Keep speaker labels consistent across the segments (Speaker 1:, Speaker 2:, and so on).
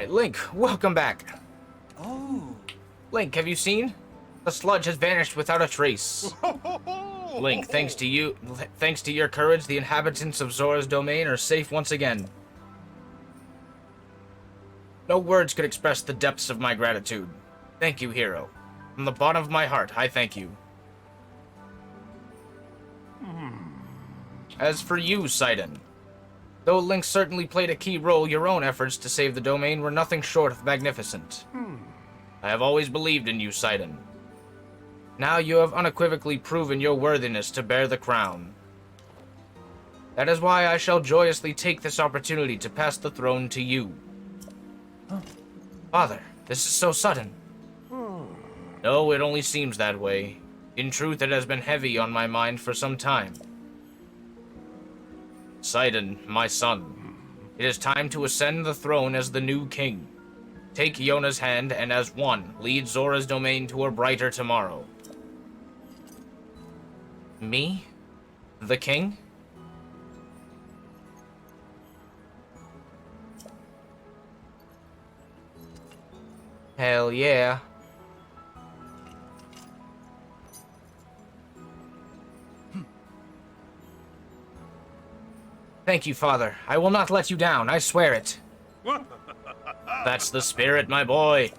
Speaker 1: Link, welcome back.
Speaker 2: Oh.
Speaker 1: Link, have you seen? The sludge has vanished without a trace. Link, thanks to your courage, the inhabitants of Zora's domain are safe once again. No words could express the depths of my gratitude. Thank you, hero. From the bottom of my heart, I thank you. As for you, Sidon, though Link certainly played a key role, your own efforts to save the domain were nothing short of magnificent. I have always believed in you, Sidon. Now you have unequivocally proven your worthiness to bear the crown. That is why I shall joyously take this opportunity to pass the throne to you. Father, this is so sudden. No, it only seems that way. In truth, it has been heavy on my mind for some time. Sidon, my son, it is time to ascend the throne as the new king. Take Yona's hand and as one, lead Zora's domain to a brighter tomorrow. Me? The king? Hell yeah. Thank you, Father. I will not let you down, I swear it. That's the spirit, my boy.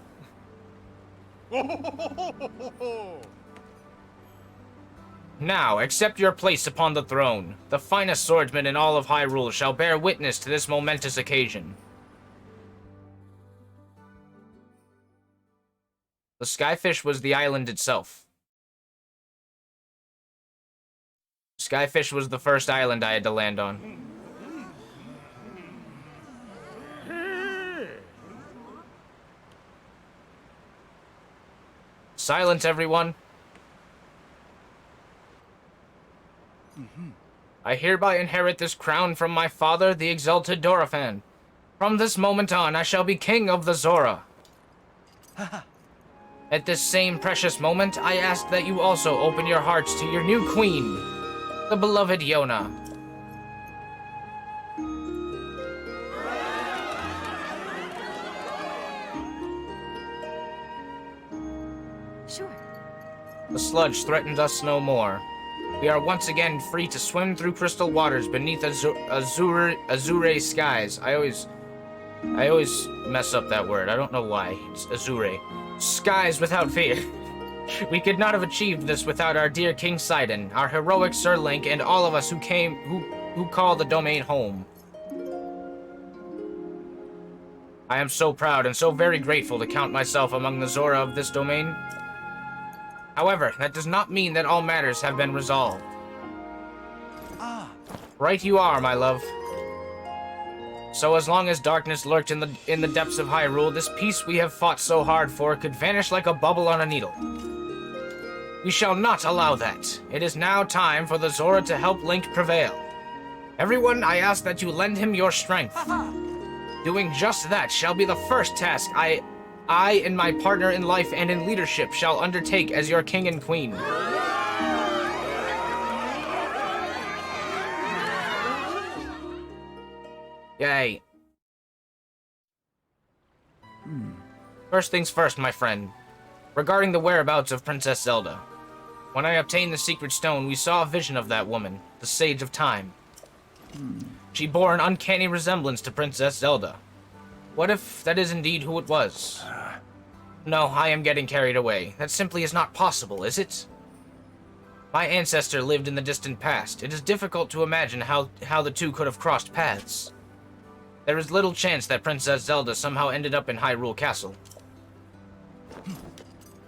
Speaker 1: Now, accept your place upon the throne. The finest swordsman in all of Hyrule shall bear witness to this momentous occasion. The Skyfish was the island itself. Skyfish was the first island I had to land on. Silence, everyone. I hereby inherit this crown from my father, the exalted Dorephan. From this moment on, I shall be king of the Zora. At this same precious moment, I ask that you also open your hearts to your new queen, the beloved Yona.
Speaker 3: Sure.
Speaker 1: The sludge threatens us no more. We are once again free to swim through crystal waters beneath azure skies. I always mess up that word. I don't know why. It's azure. Skies without fear. We could not have achieved this without our dear King Sidon, our heroic Sir Link, and all of us who call the domain home. I am so proud and so very grateful to count myself among the Zora of this domain. However, that does not mean that all matters have been resolved. Right you are, my love. So as long as darkness lurked in the depths of Hyrule, this peace we have fought so hard for could vanish like a bubble on a needle. We shall not allow that. It is now time for the Zora to help Link prevail. Everyone, I ask that you lend him your strength. Doing just that shall be the first task I and my partner in life and in leadership shall undertake as your king and queen. Yay. First things first, my friend. Regarding the whereabouts of Princess Zelda. When I obtained the Secret Stone, we saw a vision of that woman, the Sage of Time. She bore an uncanny resemblance to Princess Zelda. What if that is indeed who it was? No, I am getting carried away. That simply is not possible, is it? My ancestor lived in the distant past. It is difficult to imagine how the two could have crossed paths. There is little chance that Princess Zelda somehow ended up in Hyrule Castle.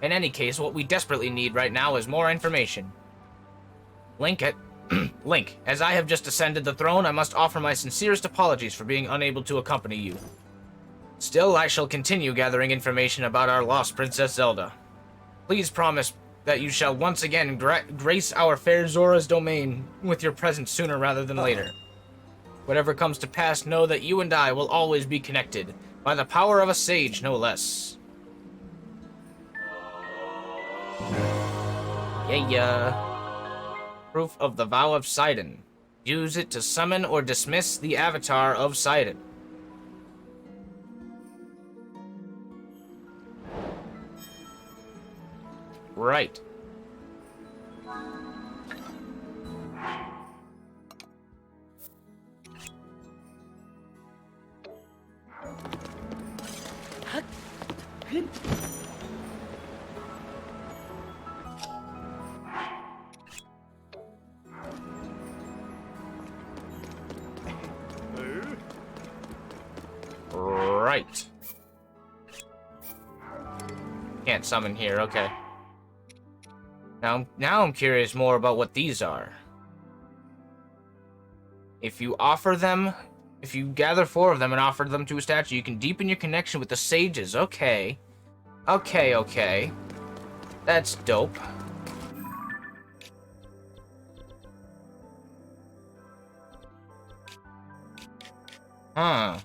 Speaker 1: In any case, what we desperately need right now is more information. Link, as I have just ascended the throne, I must offer my sincerest apologies for being unable to accompany you. Still, I shall continue gathering information about our lost Princess Zelda. Please promise that you shall once again grace our fair Zora's domain with your presence sooner rather than later. Whatever comes to pass, know that you and I will always be connected, by the power of a sage, no less. Yeah. Proof of the Vow of Sidon. Use it to summon or dismiss the avatar of Sidon. Right. Right. Can't summon here, okay. Now I'm curious more about what these are. If you gather 4 of them and offer them to a statue, you can deepen your connection with the sages. Okay. Okay. That's dope. Huh.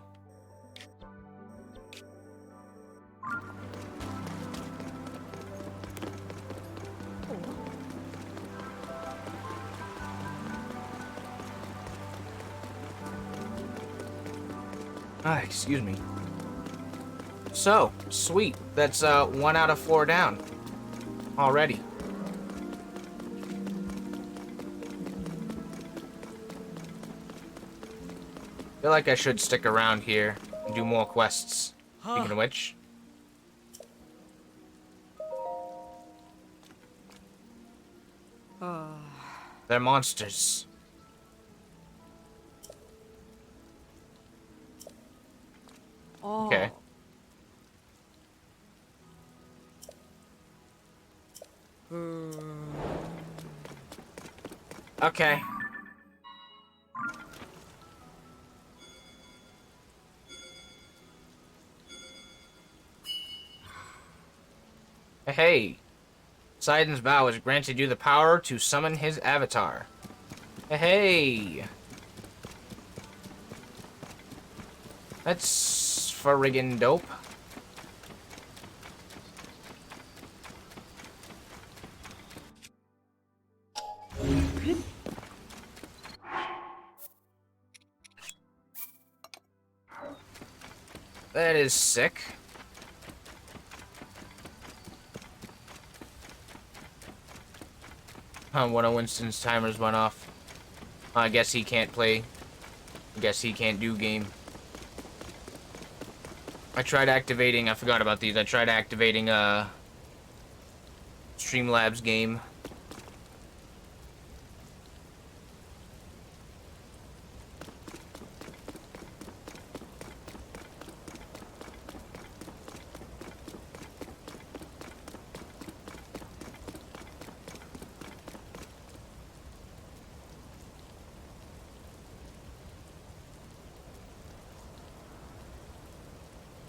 Speaker 1: Excuse me. So, sweet. That's 1 out of 4 down. Already. Feel like I should stick around here and do more quests. Speaking of which. They're monsters. Okay. Okay. Hey. Poseidon's bow has granted you the power to summon his avatar. Hey. That's friggin' dope. That is sick. One of Winston's timers went off. I guess he can't play. I guess he can't do game. I forgot about these. I tried activating Streamlabs game.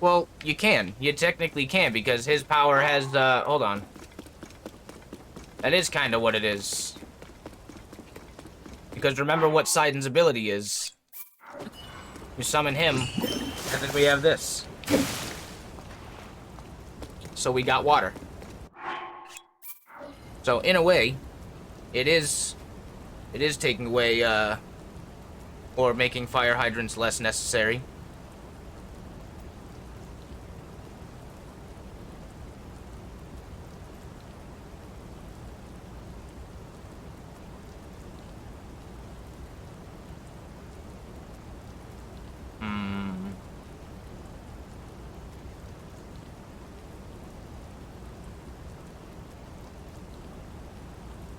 Speaker 1: Well, you can. You technically can, because his power has, hold on. That is kind of what it is. Because remember what Poseidon's ability is. You summon him, and then we have this. So we got water. So, in a way, it is taking away, or making fire hydrants less necessary.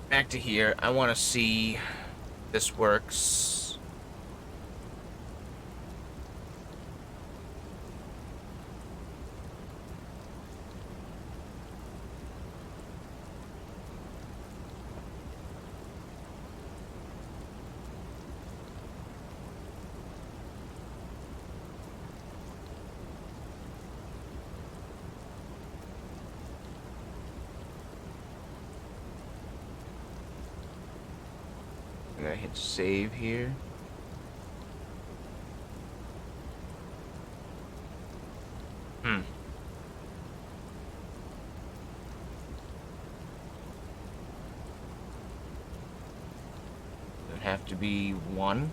Speaker 1: Back to here. I want to see if this works. I hit save here. Does it have to be 1?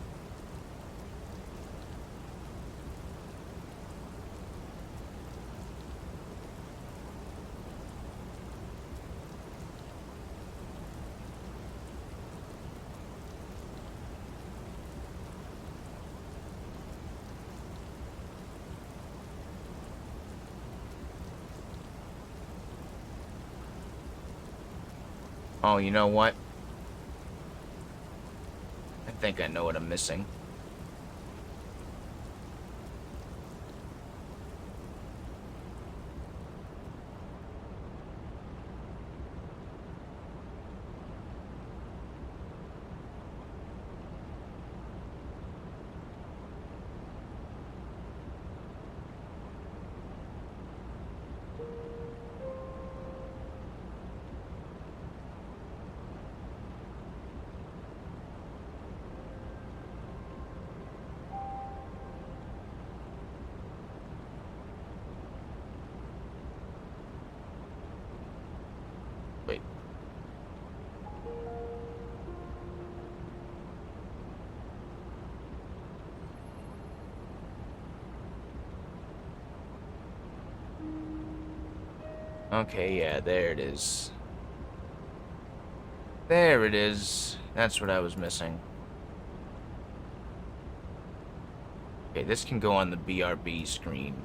Speaker 1: Oh, you know what? I think I know what I'm missing. Wait. Okay, yeah, there it is. There it is. That's what I was missing. Okay, this can go on the BRB screen.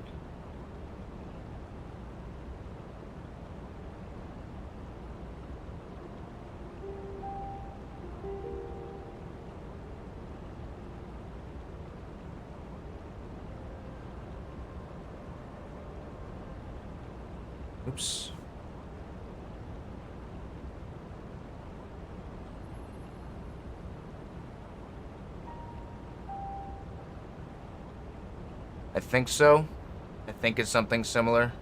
Speaker 1: Oops. I think so. I think it's something similar.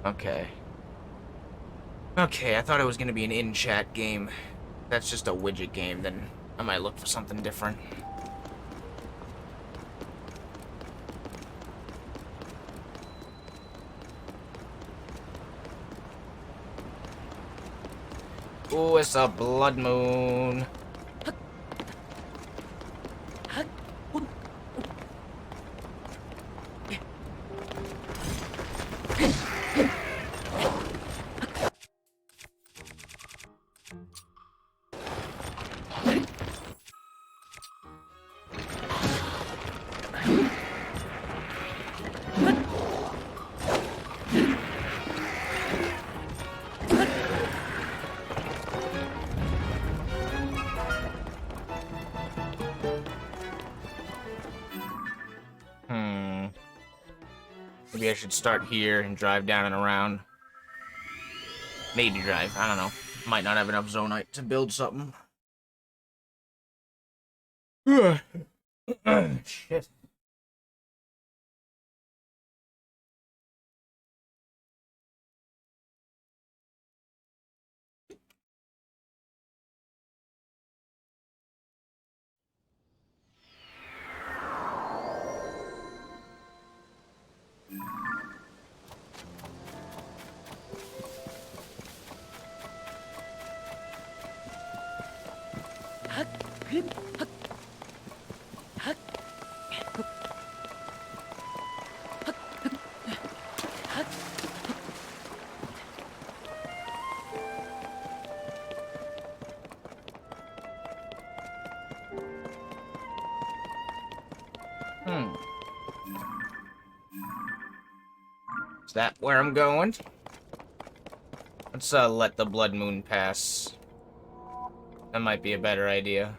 Speaker 1: Okay. Okay, I thought it was gonna be an in-chat game. That's just a widget game, then I might look for something different. Ooh, it's a blood moon. Maybe I should start here and drive down and around. Maybe drive, I don't know. Might not have enough Zonite to build something. Shit. Is that where I'm going? Let's let the blood moon pass. That might be a better idea.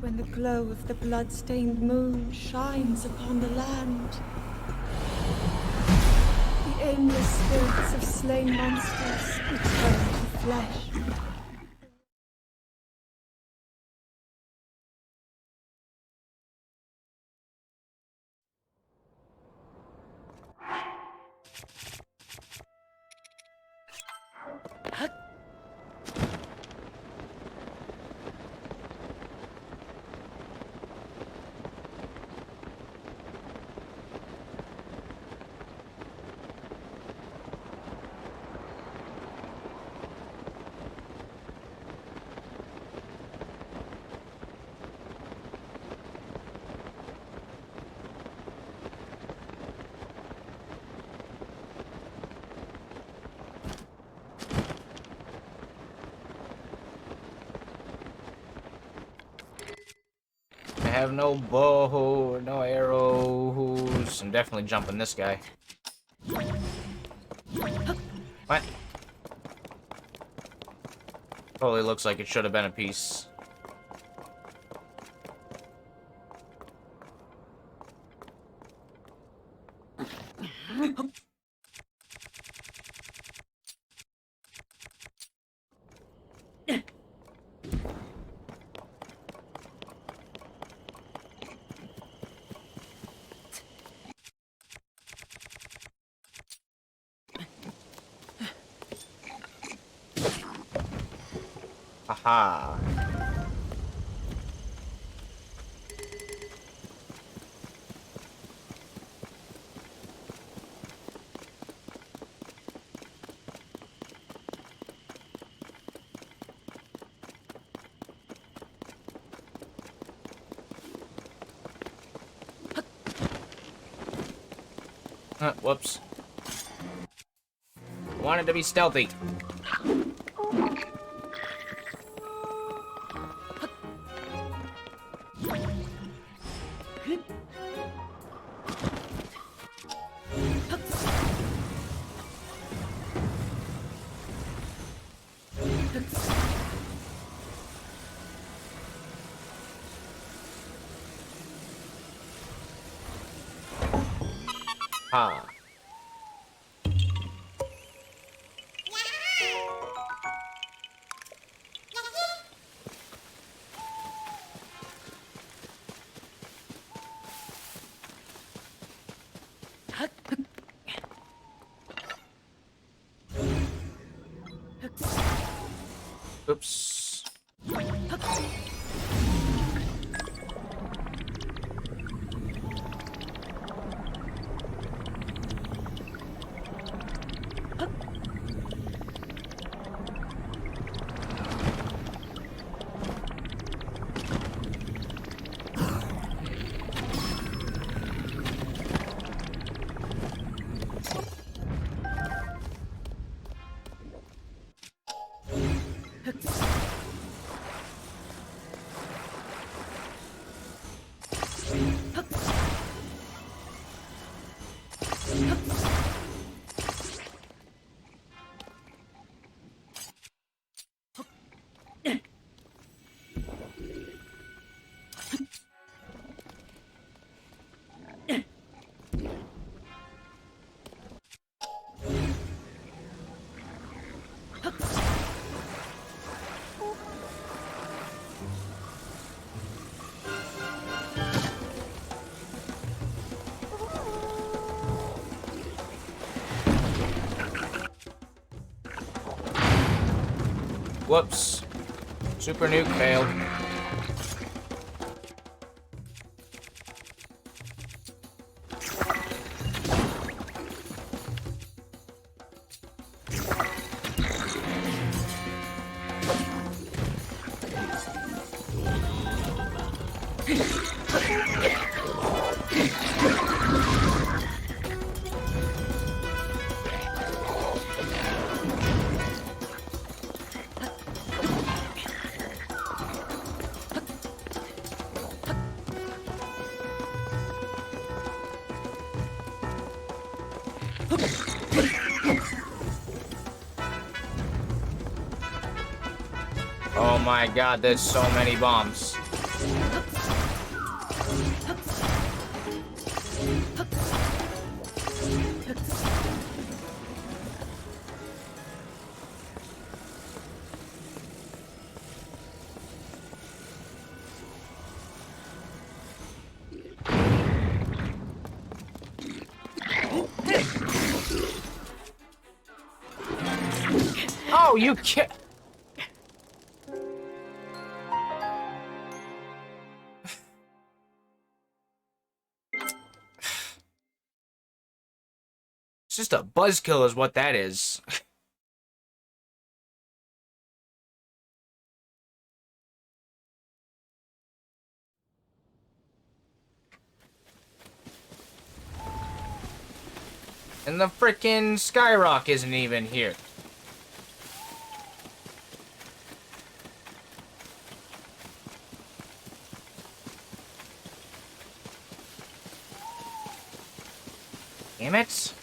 Speaker 2: When the glow of the blood-stained moon shines upon the land, the aimless spirits of slain monsters return to flesh.
Speaker 1: I have no bow, no arrows. I'm definitely jumping this guy. What? Totally looks like it should have been a piece. Haha. Whoops. Wanted to be stealthy. Ha. Oops. Whoops. Super nuke failed. Oh my god, there's so many bombs. No, you can't. It's just a buzzkill is what that is. And the frickin' Skyrock isn't even here. Damn it.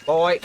Speaker 1: Boy.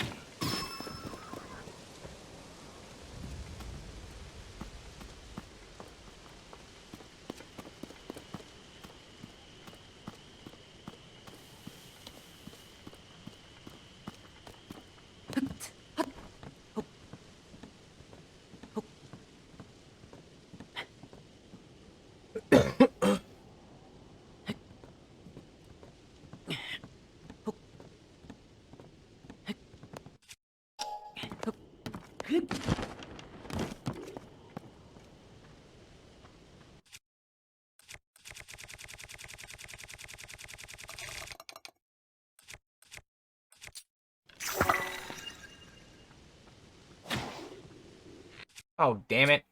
Speaker 1: Oh, damn it.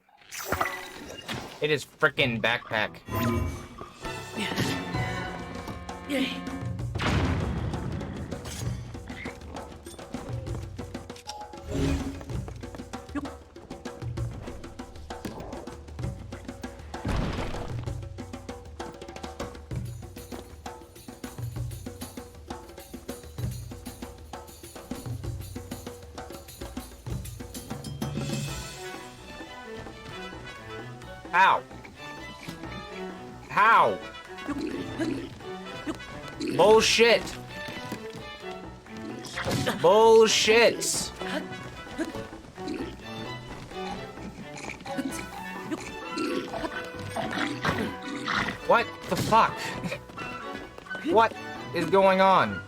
Speaker 1: It is frickin' backpack. How? How? Bullshit. Bullshit. What the fuck? What is going on?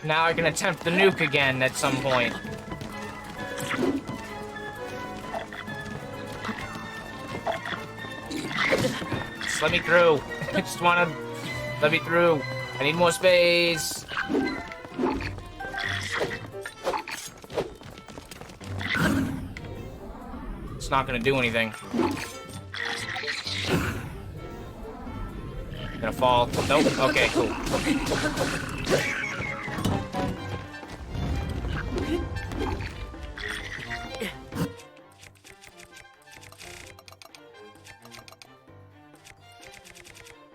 Speaker 1: Now I can attempt the nuke again at some point. Just let me through. I just wanna let me through. I need more space. It's not gonna do anything. Gonna fall. Nope. Okay, cool.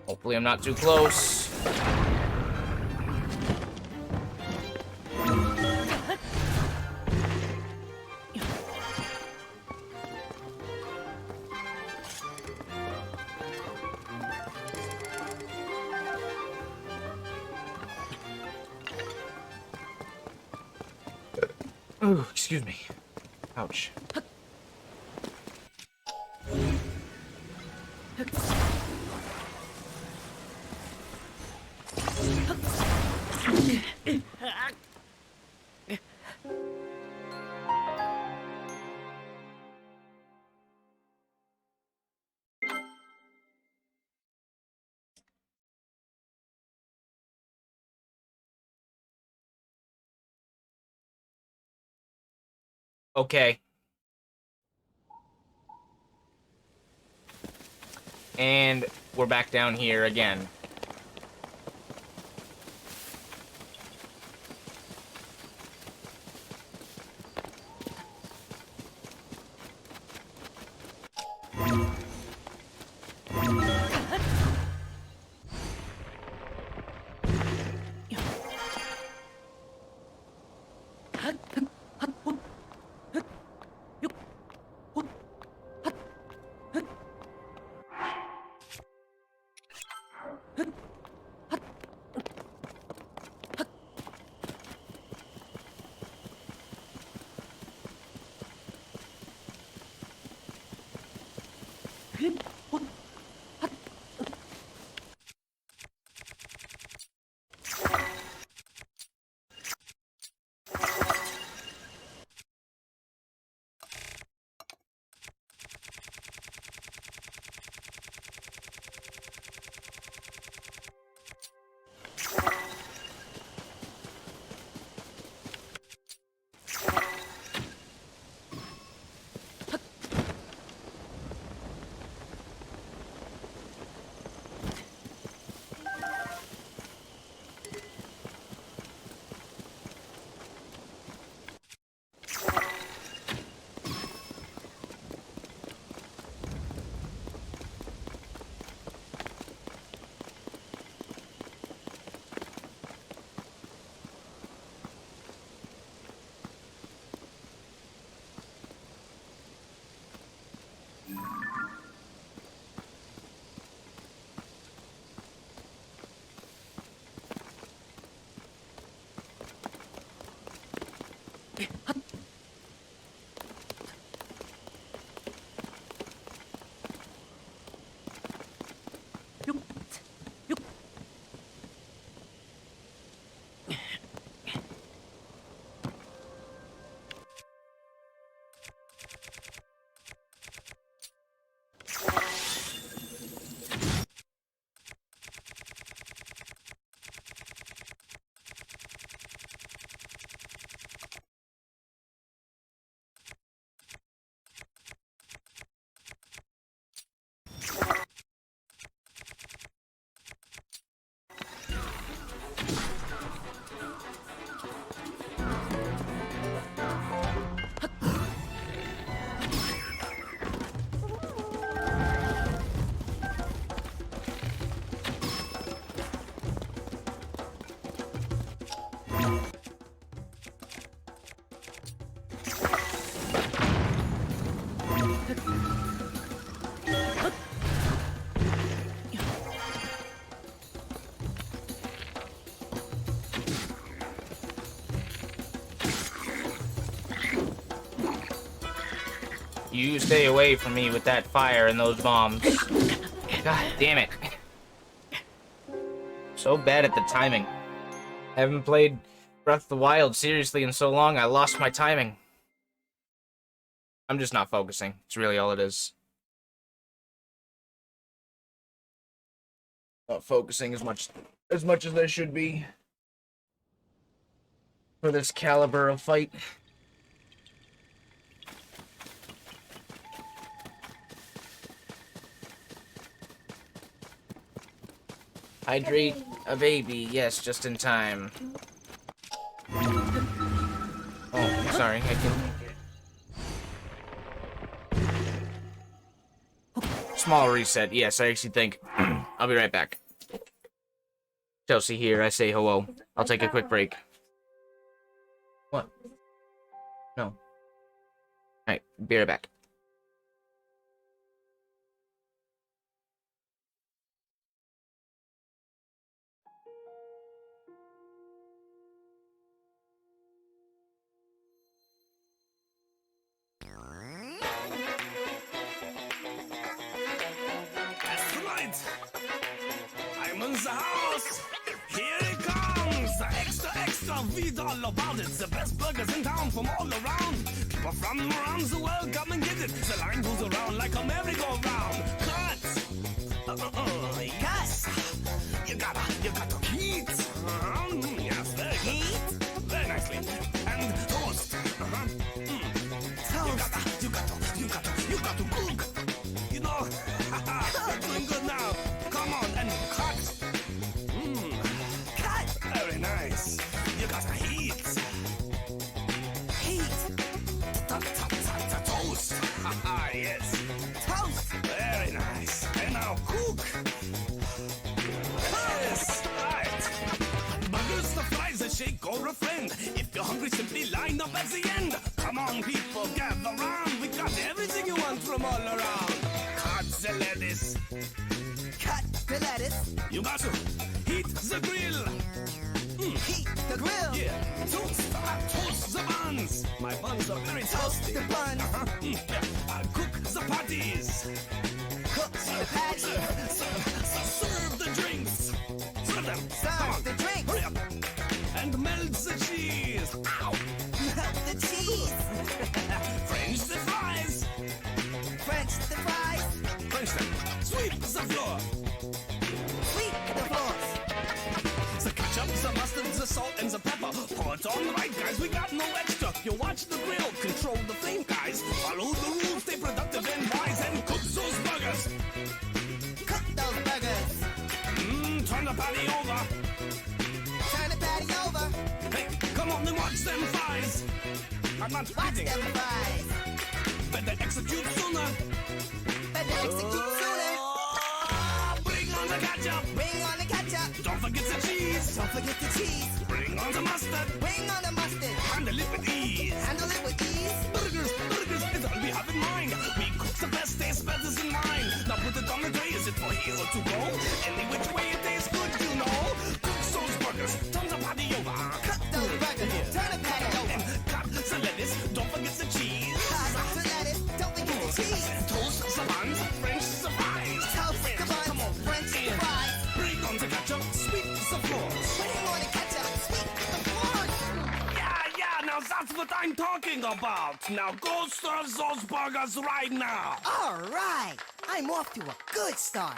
Speaker 1: Hopefully I'm not too close. Ooh, excuse me. Ouch. Okay. And we're back down here again. You stay away from me with that fire and those bombs. God damn it. So bad at the timing. I haven't played Breath of the Wild seriously in so long, I lost my timing. I'm just not focusing. It's really all it is. Not focusing as much as I should be for this caliber of fight. Hydrate a baby, yes, just in time. Oh, sorry, I can... Small reset, yes, I actually think. I'll be right back. Chelsea here, I say hello. I'll take a quick break. What? No. Alright, be right back.
Speaker 4: I'm in the house. Here it comes. The extra, extra. Read all about it. The best burgers in town from all around. People from around the world come and get it. The line goes around like a merry-go-round. Cut. Yes. You gotta heat. Yes, very good. Heat. Very nicely. And toast. Toast. You got to cook. You know, you're doing good now. Come on and cut. Cut. Very nice. You got to heat. Heat. Toast. Yes. Toast. Very nice. And now cook. Yes. Right. Burgers, the fries, a shake or a friend. If you're hungry, simply line up at the end. Come on, people, gather round. We got everything you want from all around. Cut the lettuce. Cut the lettuce. You got to heat the grill. Heat the grill. Yeah. Toast the buns. My buns are very toasty. The buns. Cook the patties. Cook the patties. Serve the drinks. Serve them. Serve the drinks. Hurry up. And melt the cheese. Ow. Melt the cheese. French the fries. French the fries. French them. Sweep the floor. Sweep the floors. The ketchup, the mustard, the salt, and the pepper. Pour it on right, guys. We got no extra. You watch the grill. Control the flame, guys. Follow the rules. Stay productive and wise. And cook those burgers. Cook those burgers. Turn the patty over. Turn the patty over. Hey, come on and watch them fries. I'm not kidding. Watch them fries. Better execute sooner. Better execute sooner. Bring on the ketchup. Bring on the ketchup. Don't forget the cheese. Don't forget the cheese. Bring on the mustard. Bring on the mustard. Handle it with ease. Handle it with ease. Burgers is all we have in mind. We cook the best taste buds in mind. Now put it on the tray. Is it for here or to go? Any which way it tastes good, you know. Cook those burgers. Turn the patty over. Cut those burgers. Turn the patty over. And cut the lettuce. Don't forget the cheese. Cut the lettuce. Don't forget the cheese. Toast the buns. French the fries. Toast the buns. Come on, French the fries. Bring on the ketchup. Sweep the floors. Bring on the ketchup. Sweep the floors. Yeah. Now that's what I'm talking about. Now go serve those burgers right now.
Speaker 5: All right. I'm off to a good start.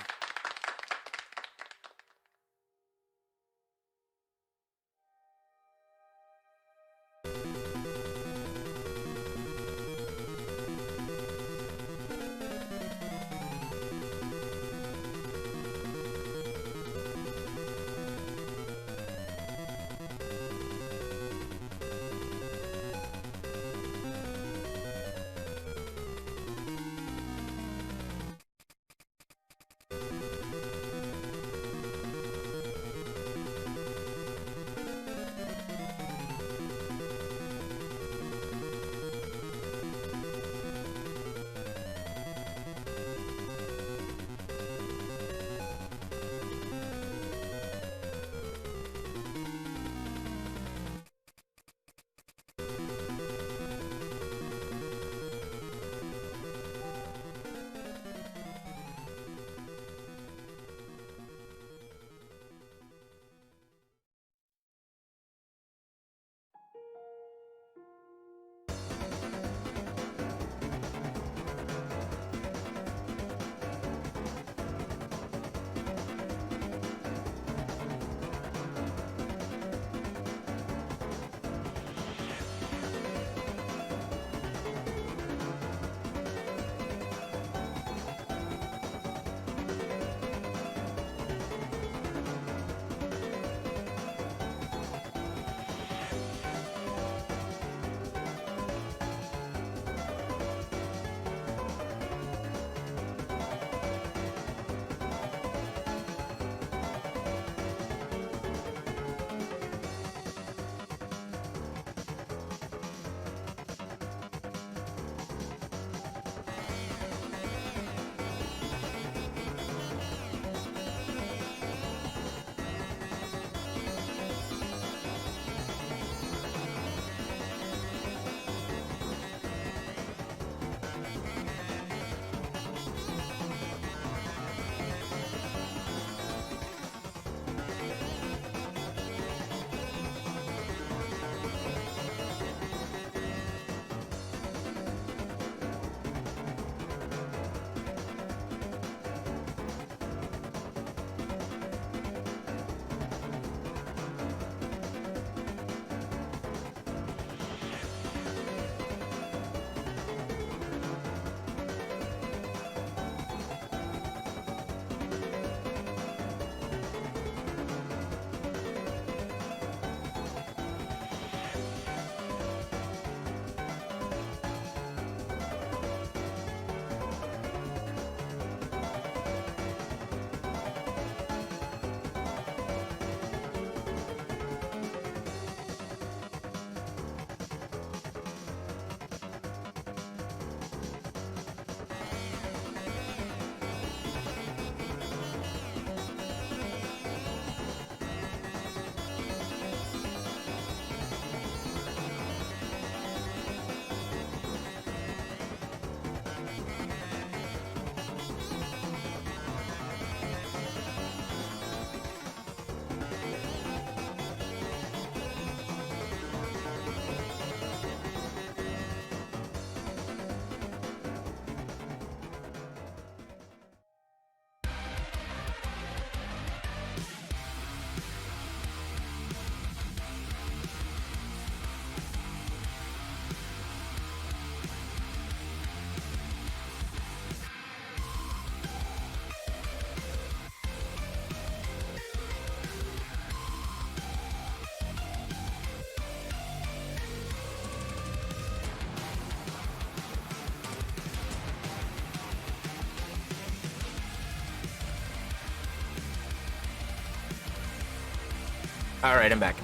Speaker 1: Alright, I'm back.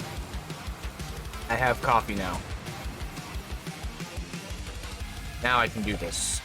Speaker 1: I have coffee now. Now I can do this.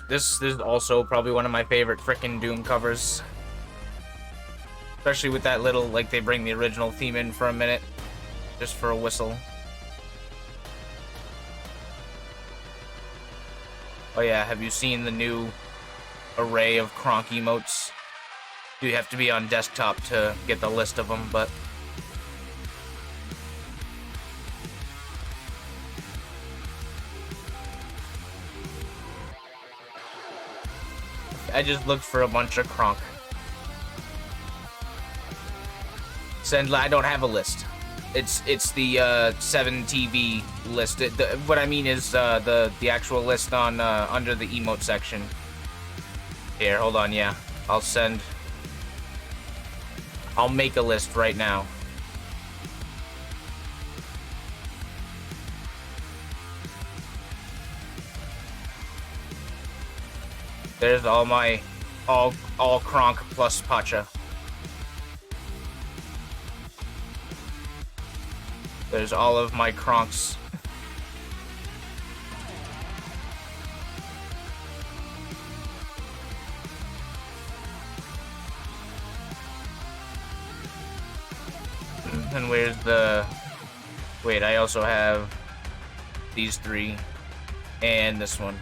Speaker 1: This is also probably one of my favorite frickin' Doom covers. Especially with that little, like, they bring the original theme in for a minute. Just for a whistle. Oh yeah, have you seen the new array of Kronk emotes? You have to be on desktop to get the list of them, but... I just looked for a bunch of Kronk. I don't have a list. It's the 7TV list. What I mean is the actual list on under the emote section. Here, hold on. Yeah, I'll make a list right now. There's all my all Kronk plus Pacha. There's all of my Kronks. And where's the... Wait, I also have these three and this one.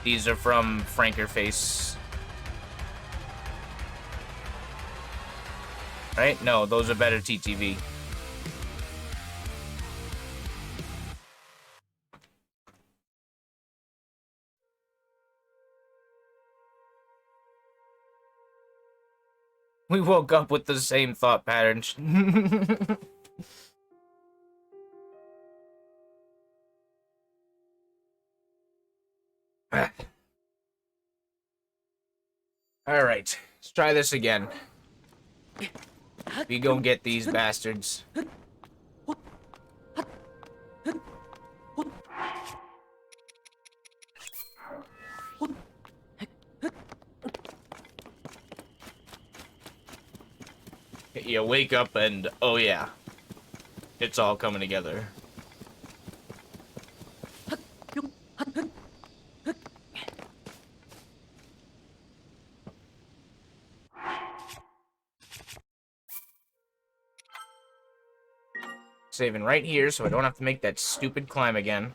Speaker 1: These are from Frankerface. Right? No, those are better TTV. We woke up with the same thought patterns. Alright, let's try this again. We gon' get these bastards. You wake up and, oh yeah, it's all coming together. Saving right here so I don't have to make that stupid climb again.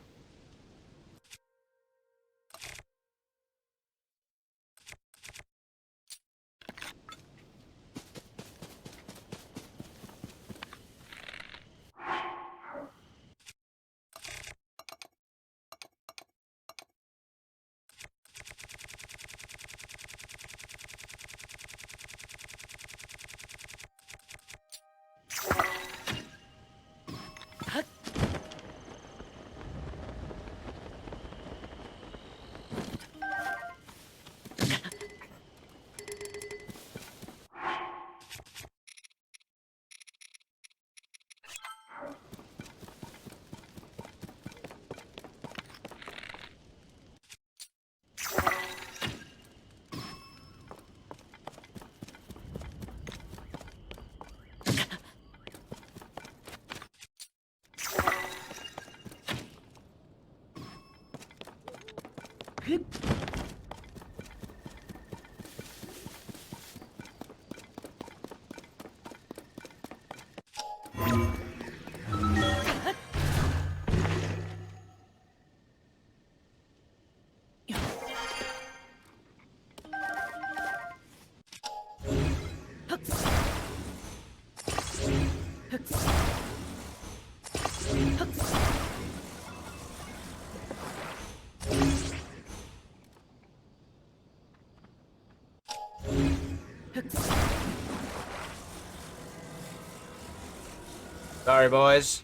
Speaker 1: Sorry, boys.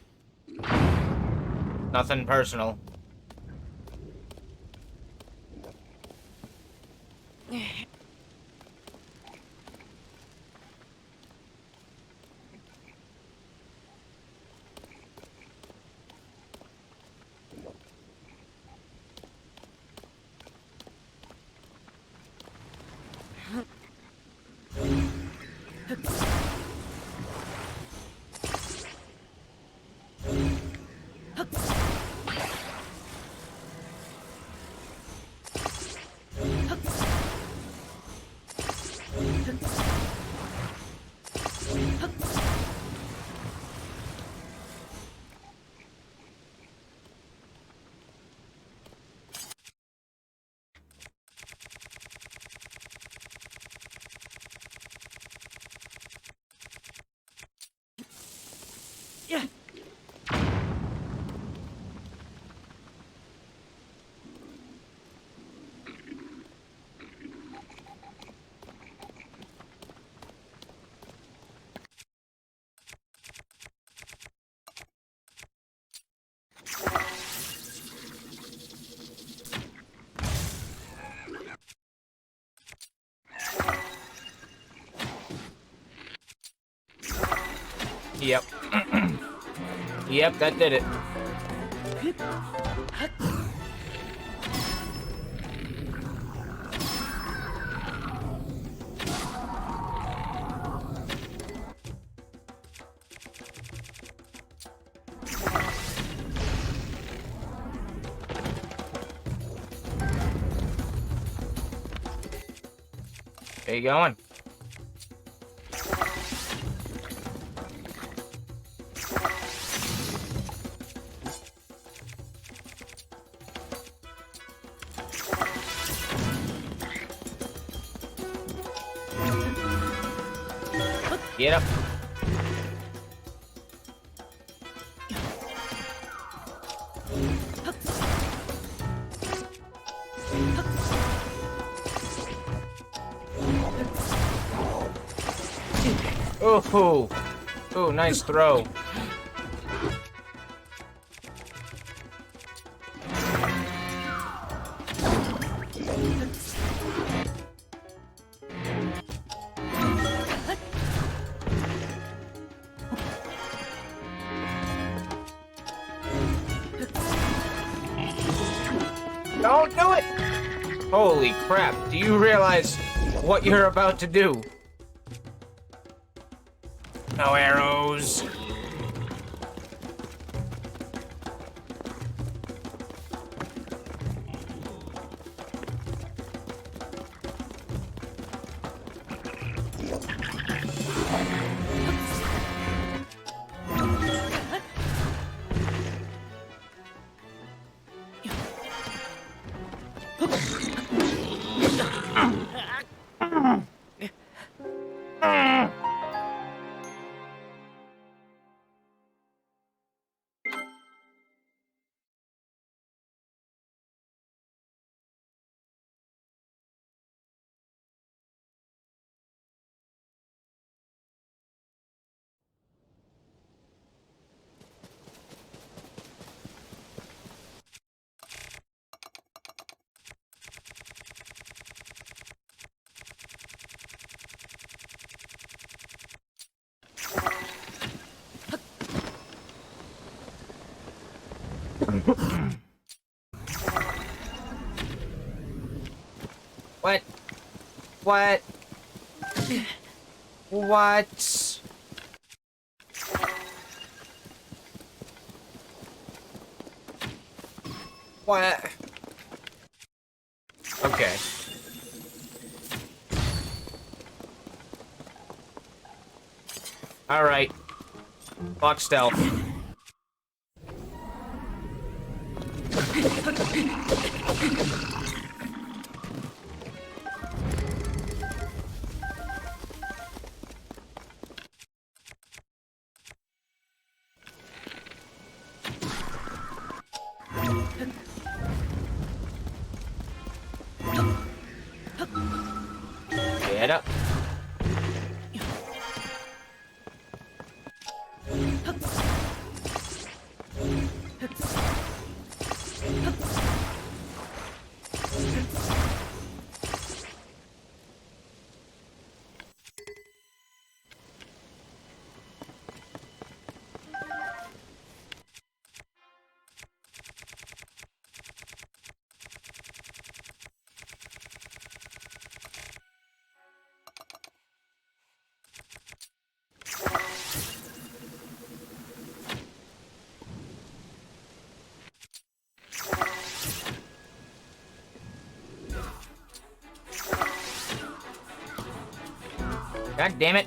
Speaker 1: Nothing personal. Yep. Yep, that did it. Where you going? Get up. Ooh, ooh, nice throw. Don't do it! Holy crap, do you realize what you're about to do? No arrows. What? What? What? What? Okay. All right. Fuck stealth. Get up. God damn it.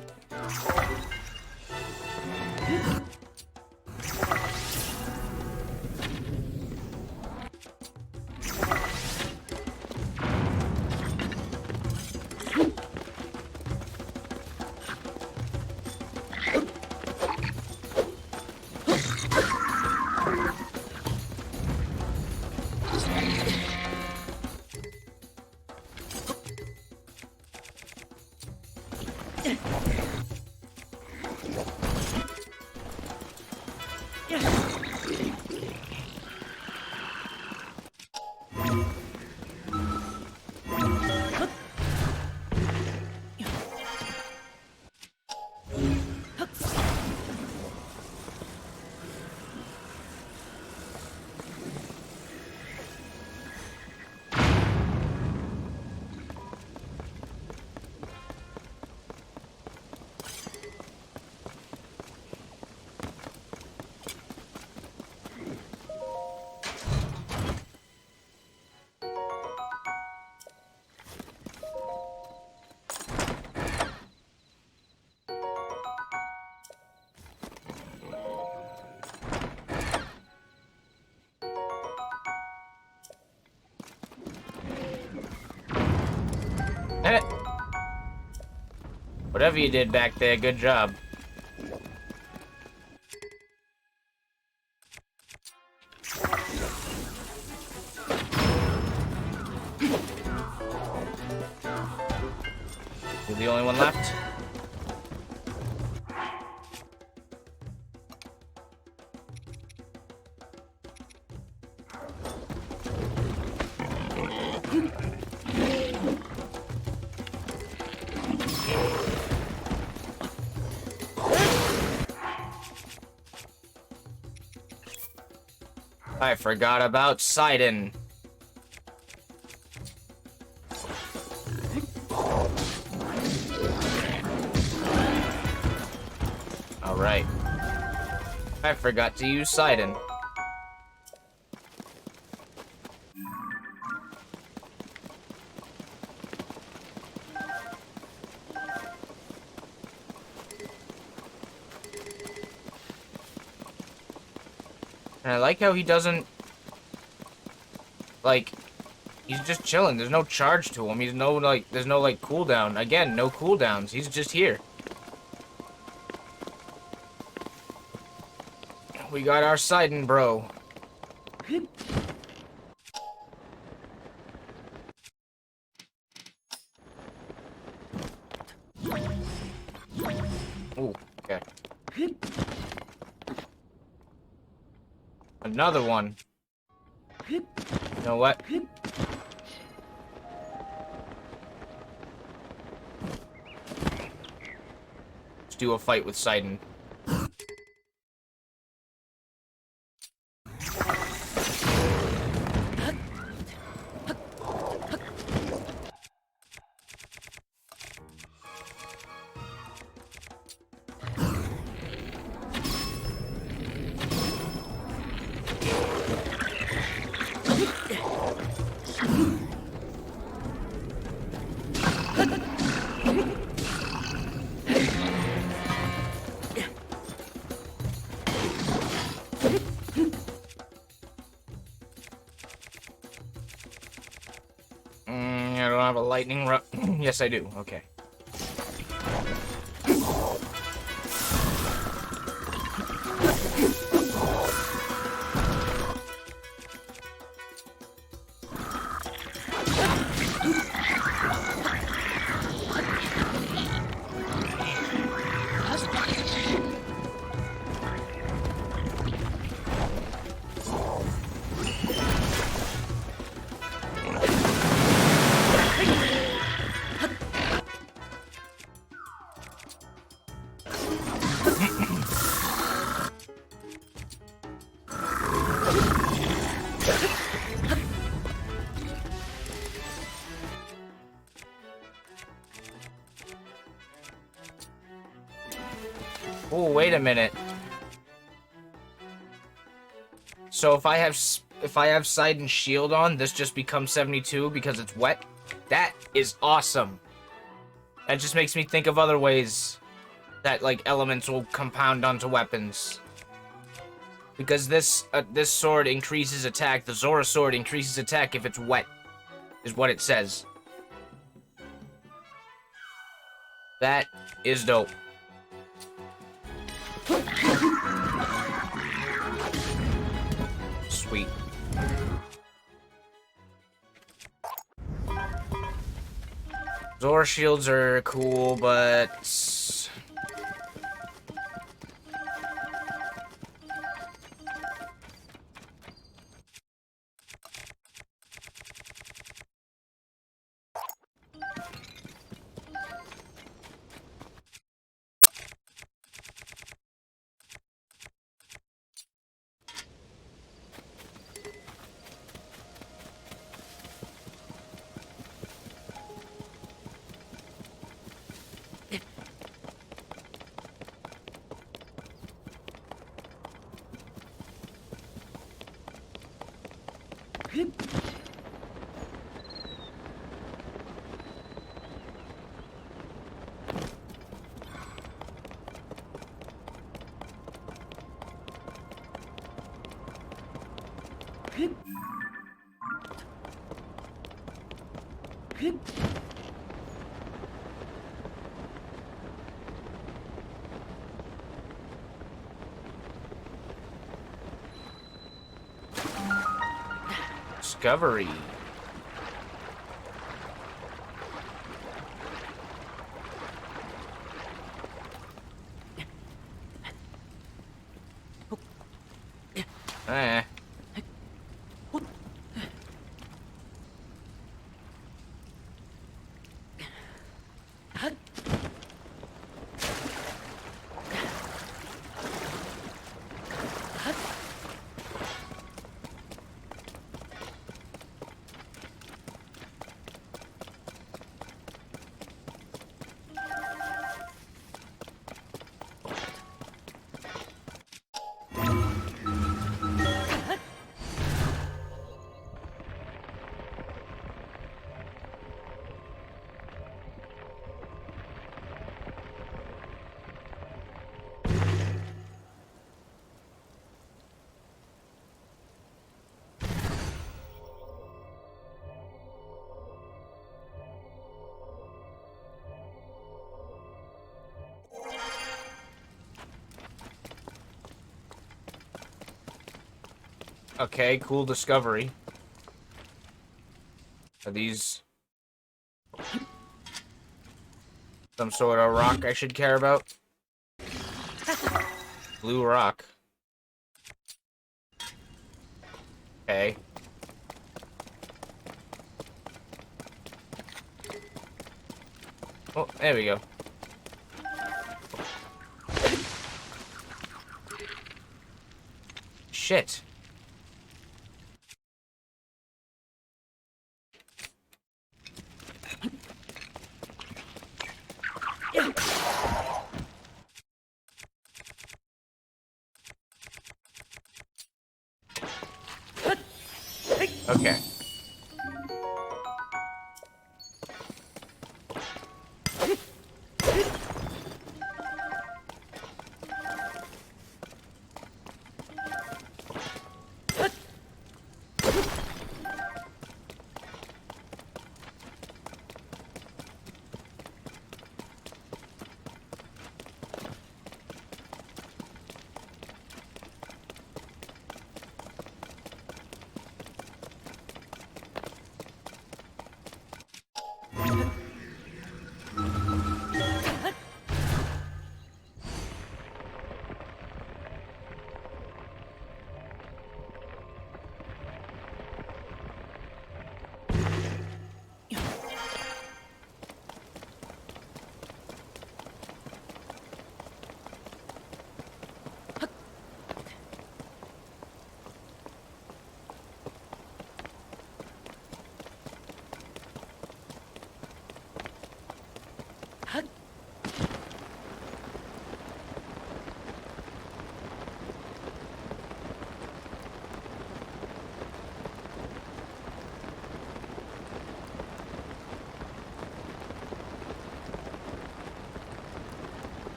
Speaker 1: Damn it. Whatever you did back there, good job. You're the only one left? I forgot about Sidon. Alright. I forgot to use Sidon. And I like how he doesn't, like, he's just chilling. There's no charge to him. There's no, like, cooldown. Again, no cooldowns. He's just here. We got our Sidon, bro. Ooh, okay. Another one. You know what? Let's do a fight with Sidon. I don't have a lightning rod. Yes, I do. Okay. Oh, wait a minute. So if I have Sight and Shield on, this just becomes 72 because it's wet? That is awesome. That just makes me think of other ways that, like, elements will compound onto weapons. Because this sword increases attack. The Zora sword increases attack if it's wet, is what it says. That is dope. Sweet. Zora shields are cool, but... Discovery. Eh. Okay, cool discovery. Are these some sort of rock I should care about? Blue rock. Okay. Oh, there we go. Shit. Okay.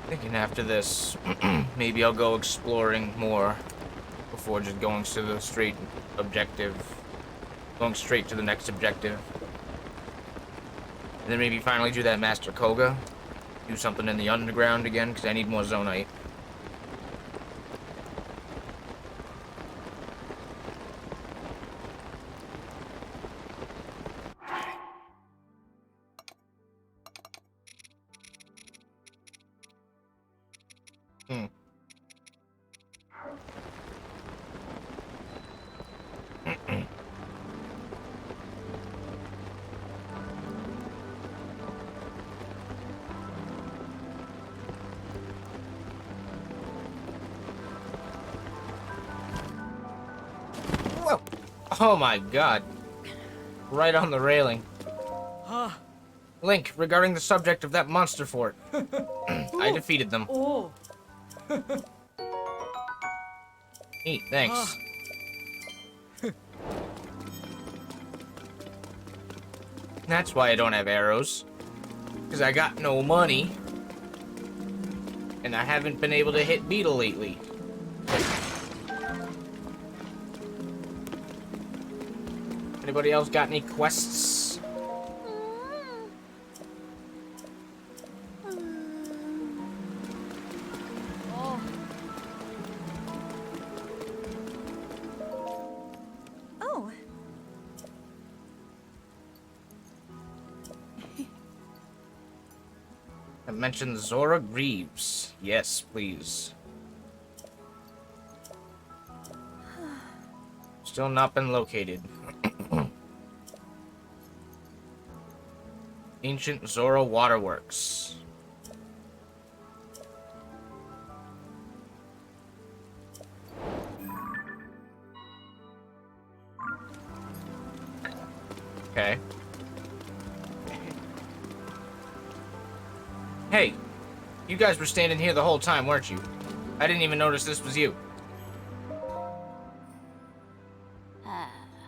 Speaker 1: Thinking after this, maybe I'll go exploring more before just going to the straight objective. Going straight to the next objective. And then maybe finally do that Master Koga. Do something in the underground again, because I need more Zonite. Whoa! Oh my god. Right on the railing. Link, regarding the subject of that monster fort. I defeated them.
Speaker 2: Oh,
Speaker 1: Neat, thanks. That's why I don't have arrows. Because I got no money. And I haven't been able to hit Beetle lately. Anybody else got any quests?
Speaker 3: Oh. Oh.
Speaker 1: I mentioned Zora Greaves. Yes, please. Still not been located. Ancient Zora Waterworks. Okay. Hey, you guys were standing here the whole time, weren't you? I didn't even notice this was you.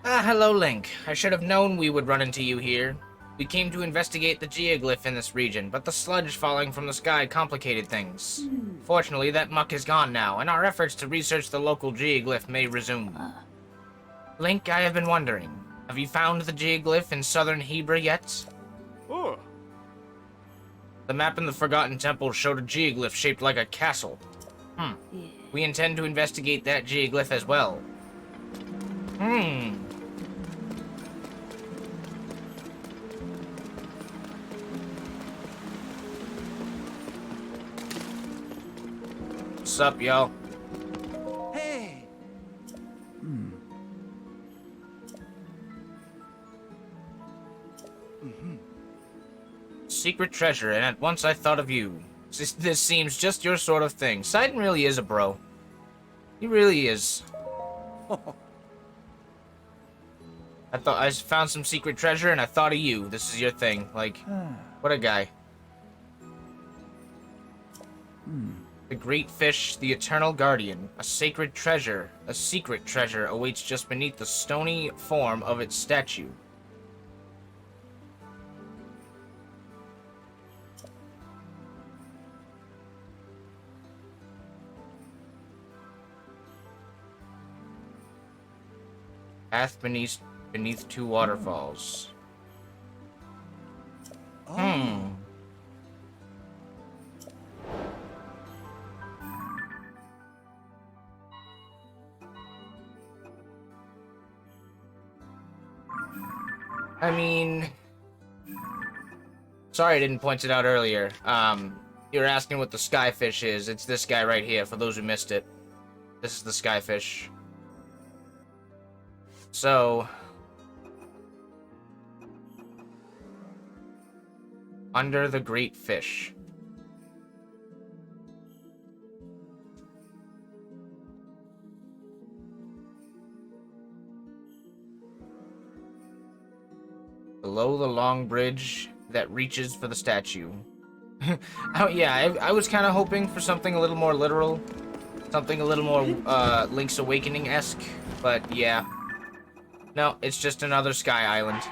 Speaker 1: Hello, Link. I should have known we would run into you here. We came to investigate the geoglyph in this region, but the sludge falling from the sky complicated things. Fortunately, that muck is gone now, and our efforts to research the local geoglyph may resume. Link, I have been wondering, have you found the geoglyph in southern Hebra yet?
Speaker 4: Oh.
Speaker 1: The map in the Forgotten Temple showed a geoglyph shaped like a castle. We intend to investigate that geoglyph as well. What's up, y'all?
Speaker 5: Hey.
Speaker 1: Secret treasure, and at once I thought of you. This seems just your sort of thing. Sidon really is a bro. He really is. I found some secret treasure, and I thought of you. This is your thing. Like, what a guy. The great fish, the eternal guardian, a sacred treasure, a secret treasure awaits just beneath the stony form of its statue. Path beneath two waterfalls. I mean, sorry I didn't point it out earlier. You were asking what the skyfish is. It's this guy right here, for those who missed it. This is the skyfish. So, under the great fish. Below the long bridge that reaches for the statue. Oh yeah, I was kind of hoping for something a little more literal. Something a little more Link's Awakening-esque. But yeah. No, it's just another sky island.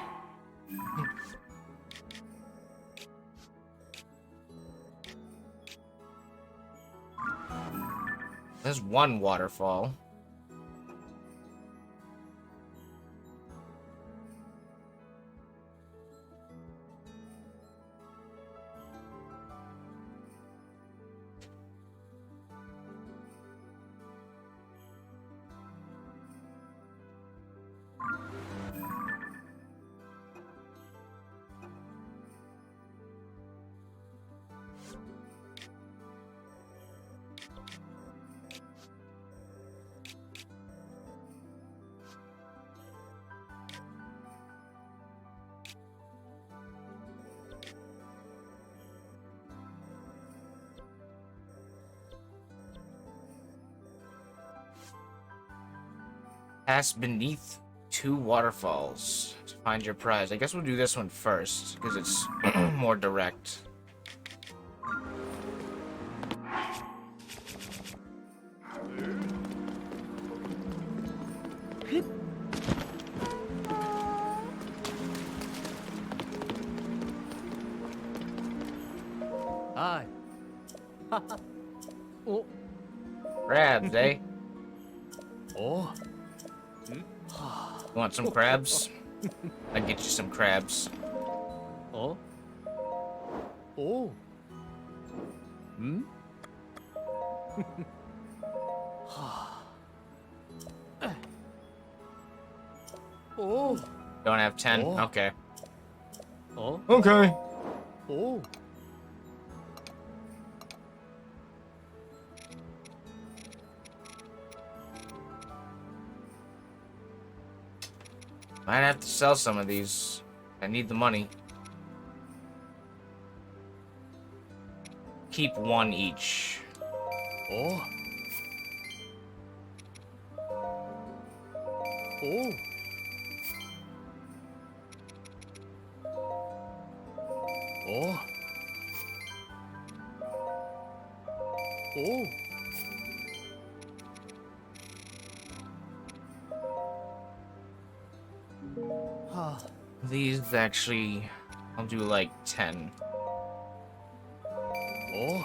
Speaker 1: There's one waterfall. Pass beneath 2 waterfalls to find your prize. I guess we'll do this one first, because it's more direct.
Speaker 5: Hi. Oh.
Speaker 1: Crabs, eh?
Speaker 5: Oh.
Speaker 1: You want some crabs? I'll get you some crabs.
Speaker 5: Oh. Oh. Hmm? Oh.
Speaker 1: Don't have 10?
Speaker 5: Oh.
Speaker 1: Okay.
Speaker 5: Oh.
Speaker 1: Okay.
Speaker 5: Oh.
Speaker 1: Might have to sell some of these. I need the money. Keep 1 each.
Speaker 5: Oh. Oh. Oh. Oh. Ah.
Speaker 1: These actually, I'll do like 10.
Speaker 5: Oh.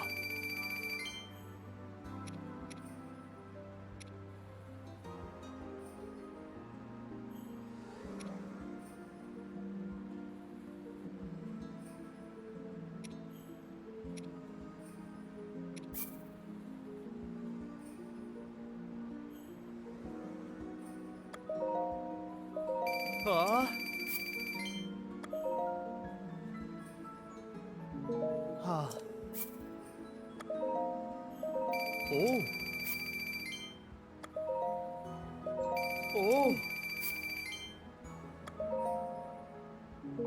Speaker 5: Huh? Huh. Oh. Oh.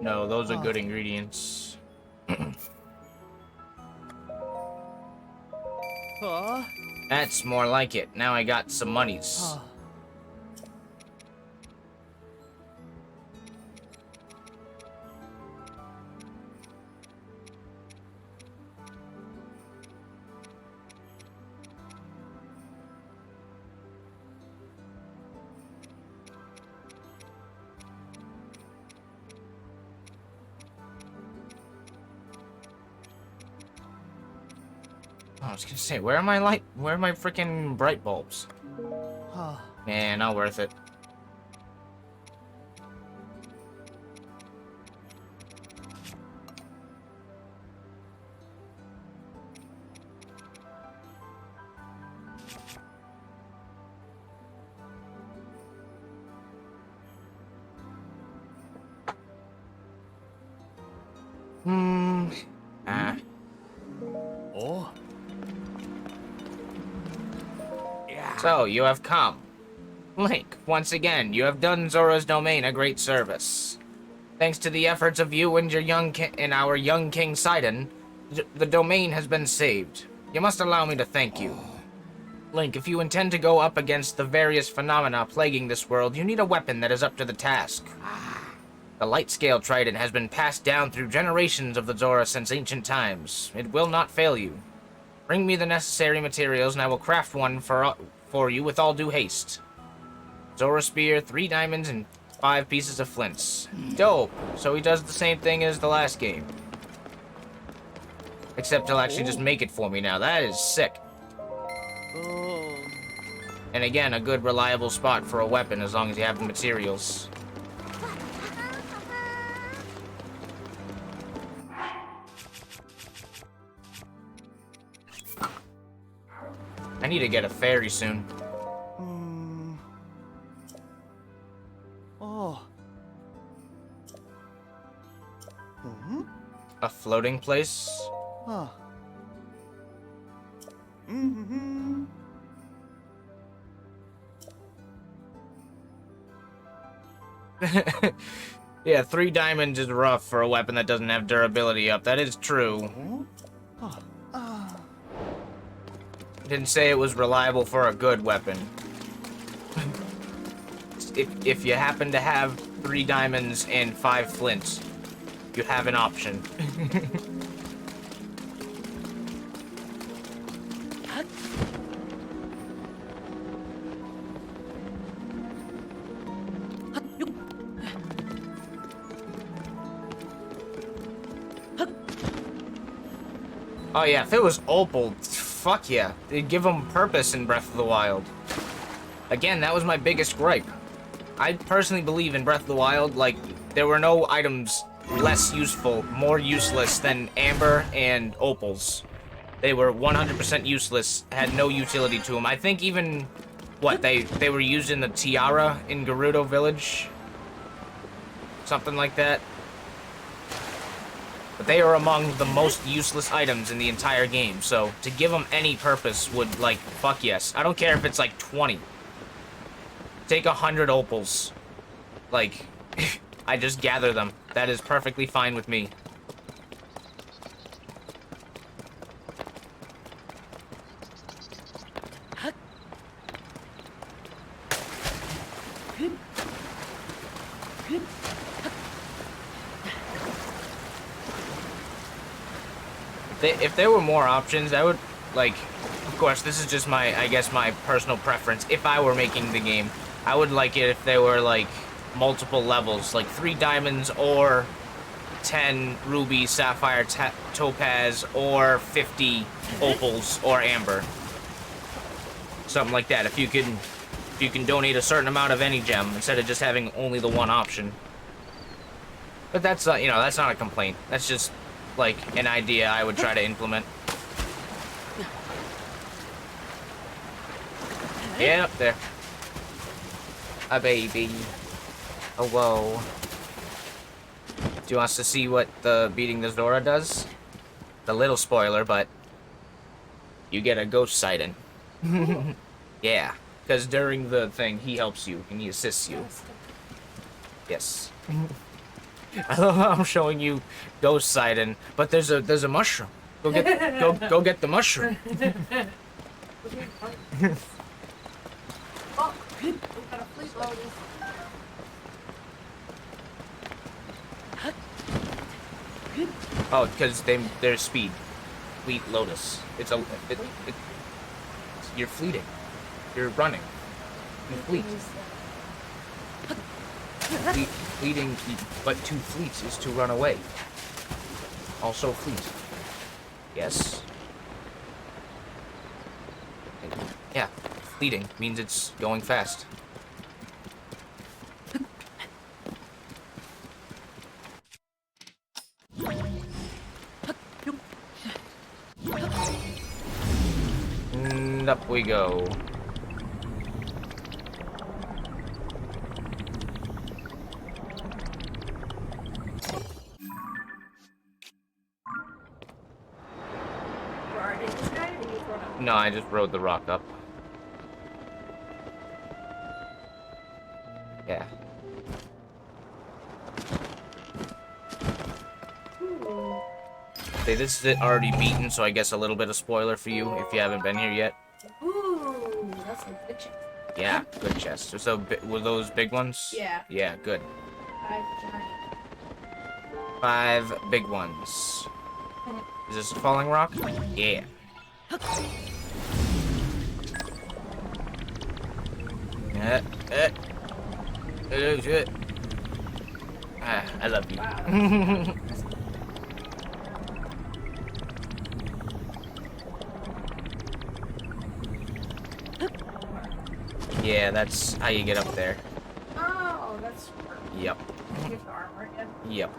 Speaker 1: No, those are good ingredients.
Speaker 5: Huh?
Speaker 1: That's more like it. Now I got some monies.
Speaker 5: Huh.
Speaker 1: Oh, I was gonna say, where are my freaking bright bulbs?
Speaker 5: Huh.
Speaker 1: Man, not worth it. Ah.
Speaker 5: Oh.
Speaker 1: So, you have come. Link, once again, you have done Zora's domain a great service. Thanks to the efforts of you and our young King Sidon, the domain has been saved. You must allow me to thank you. Link, if you intend to go up against the various phenomena plaguing this world, you need a weapon that is up to the task. The light-scale trident has been passed down through generations of the Zora since ancient times. It will not fail you. Bring me the necessary materials and I will craft one for you with all due haste. Zora Spear, 3 diamonds, and 5 pieces of flints. Dope. So he does the same thing as the last game. Except he'll actually just make it for me now. That is sick.
Speaker 5: Oh.
Speaker 1: And again, a good reliable spot for a weapon as long as you have the materials. I need to get a ferry soon.
Speaker 5: Hmm. Oh. Hmm.
Speaker 1: A floating place?
Speaker 5: Ah. Hmm.
Speaker 1: Yeah, 3 diamonds is rough for a weapon that doesn't have durability up. That is true.
Speaker 5: Oh. Ah.
Speaker 1: Didn't say it was reliable for a good weapon. If you happen to have 3 diamonds and 5 flints, you have an option. Oh yeah, if it was opal, fuck yeah. They'd give them purpose in Breath of the Wild. Again, that was my biggest gripe. I personally believe in Breath of the Wild, like, there were no items less useful, more useless than amber and opals. They were 100% useless, had no utility to them. I think even, what, they were used in the tiara in Gerudo Village? Something like that. But they are among the most useless items in the entire game, so to give them any purpose would, like, fuck yes. I don't care if it's, like, 20. Take 100 opals. Like, I just gather them. That is perfectly fine with me. If there were more options, I would, like, of course, this is just my, I guess, my personal preference. If I were making the game, I would like it if there were, like, multiple levels, like 3 diamonds or 10 ruby, sapphire, topaz, or 50 opals or amber. Something like that. If you can donate a certain amount of any gem instead of just having only the one option. But that's not, you know, that's not a complaint. That's just, like, an idea I would try to implement. Yeah, up there. A baby. Oh, whoa. Do you want us to see what the beating the Zora does? A little spoiler, but you get a ghost sighting. Yeah, because during the thing, he helps you and he assists you. Yes. I love how I'm showing you ghost sighting, but there's a mushroom. Go get the mushroom.
Speaker 6: Oh, we got a fleet lotus.
Speaker 1: Oh, because their speed. Fleet Lotus. You're fleeting. You're running. You fleet. Fleeting, but to fleet is to run away. Also fleet. Yes. Yeah, fleeting means it's going fast. And up we go. No, I just rode the rock up. Yeah. Okay, this is already beaten, so I guess a little bit of spoiler for you if you haven't been here yet.
Speaker 6: Ooh, that's a good chest.
Speaker 1: Yeah, good chest. So, were those big ones?
Speaker 6: Yeah.
Speaker 1: Yeah, good.
Speaker 6: 5 giant.
Speaker 1: 5 big ones. Is this a falling rock? Yeah. I love you.
Speaker 6: Wow.
Speaker 1: Yeah, that's how you get up there.
Speaker 6: Oh, that's smart.
Speaker 1: Yep.
Speaker 6: You get the armor again.
Speaker 1: Yep.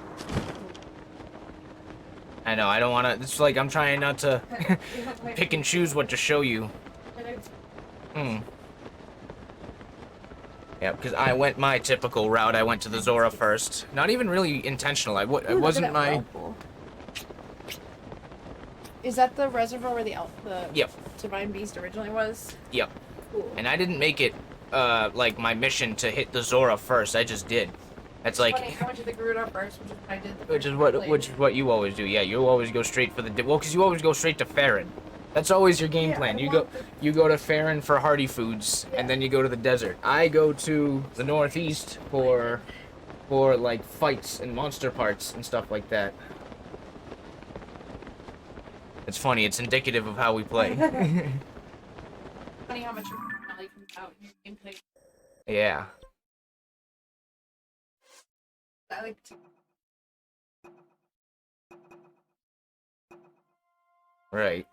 Speaker 1: I know, I don't want to... It's like I'm trying not to pick and choose what to show you. Hmm. Yeah, because I went my typical route. I went to the Zora first. Not even really intentional. It wasn't my...
Speaker 6: Is that the reservoir where the
Speaker 1: Yep.
Speaker 6: divine beast originally was?
Speaker 1: Yep.
Speaker 6: Cool.
Speaker 1: And I didn't make it, like, my mission to hit the Zora first. I just did. That's like...
Speaker 6: Funny, I went to the Gerudo first, which is what I did. The
Speaker 1: Which
Speaker 6: first
Speaker 1: is
Speaker 6: time
Speaker 1: what
Speaker 6: I played.
Speaker 1: which is what you always do. Yeah, you always go straight for the well, because you always go straight to Farron. That's always your game
Speaker 6: Yeah,
Speaker 1: plan.
Speaker 6: I
Speaker 1: You
Speaker 6: want
Speaker 1: go to Farron for hardy foods, and then you go to the desert. I go to the northeast for like fights and monster parts and stuff like that. It's funny. It's indicative of how we play.
Speaker 6: Funny how much your personality comes out in your gameplay.
Speaker 1: Yeah.
Speaker 6: I like
Speaker 1: Right.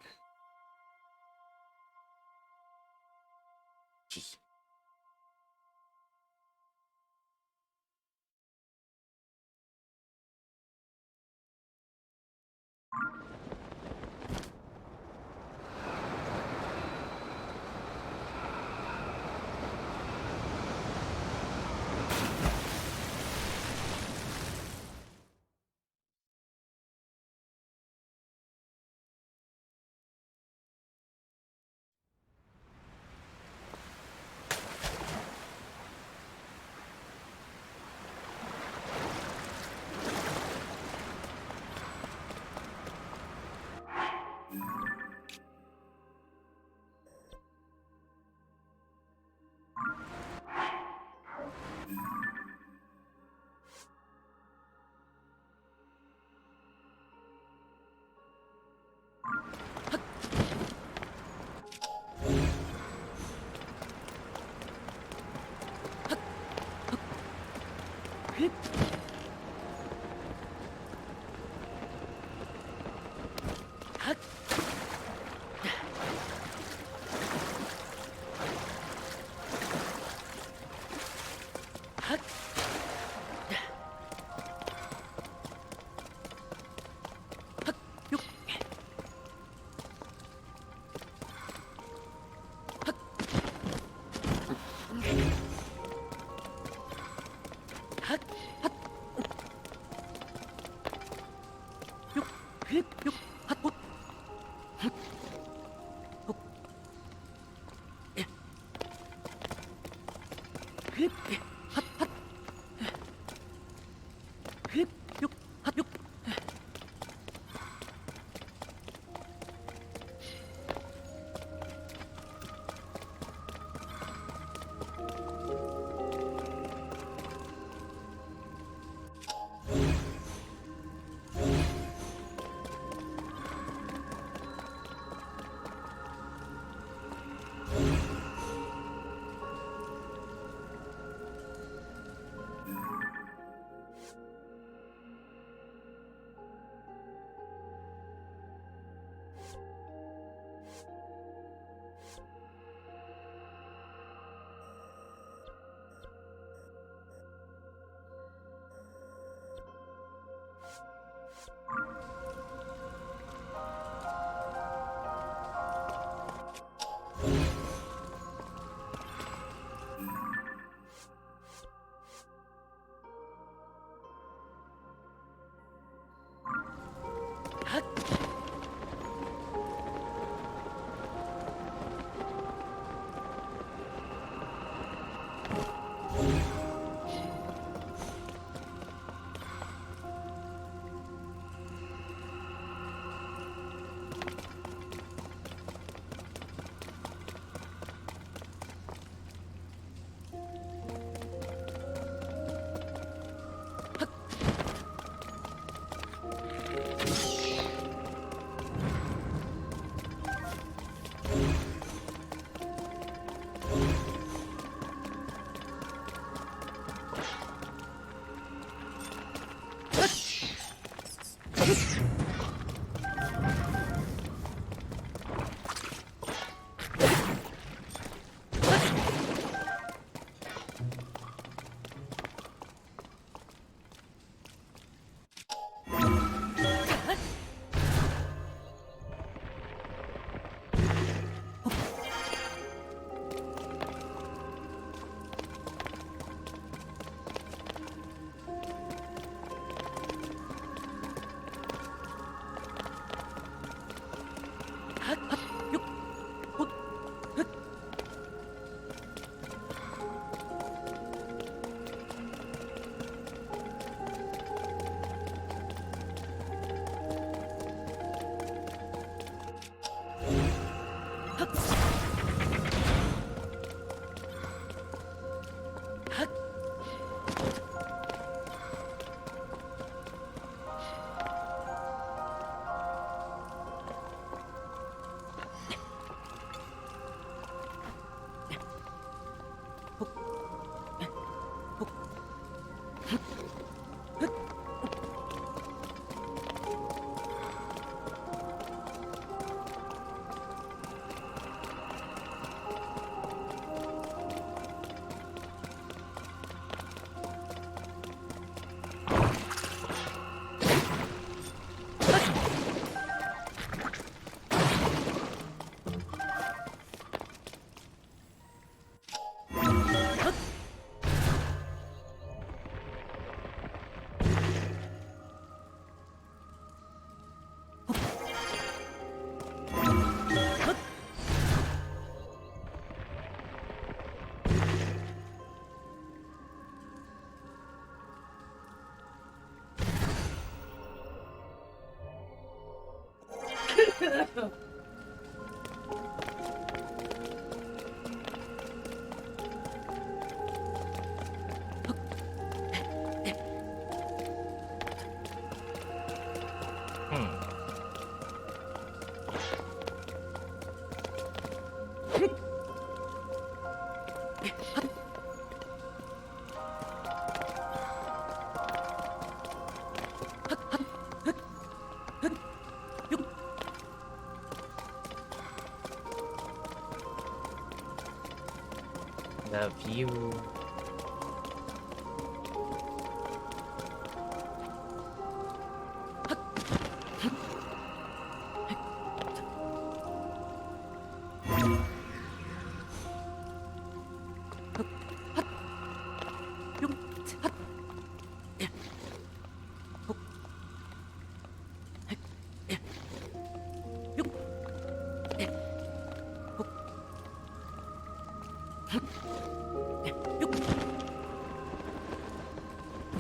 Speaker 1: The view.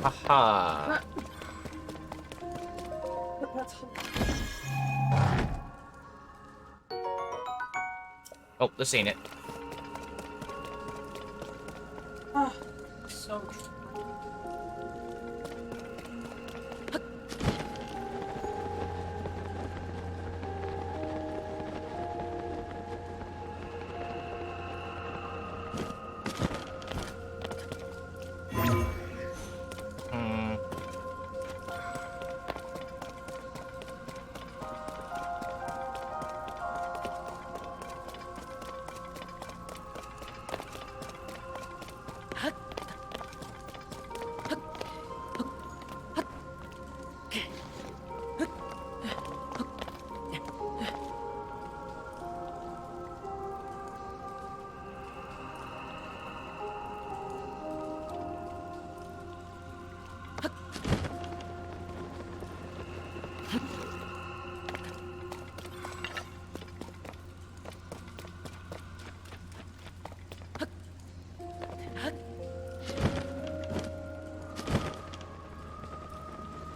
Speaker 1: Aha. Oh, this ain't it.
Speaker 6: Oh, so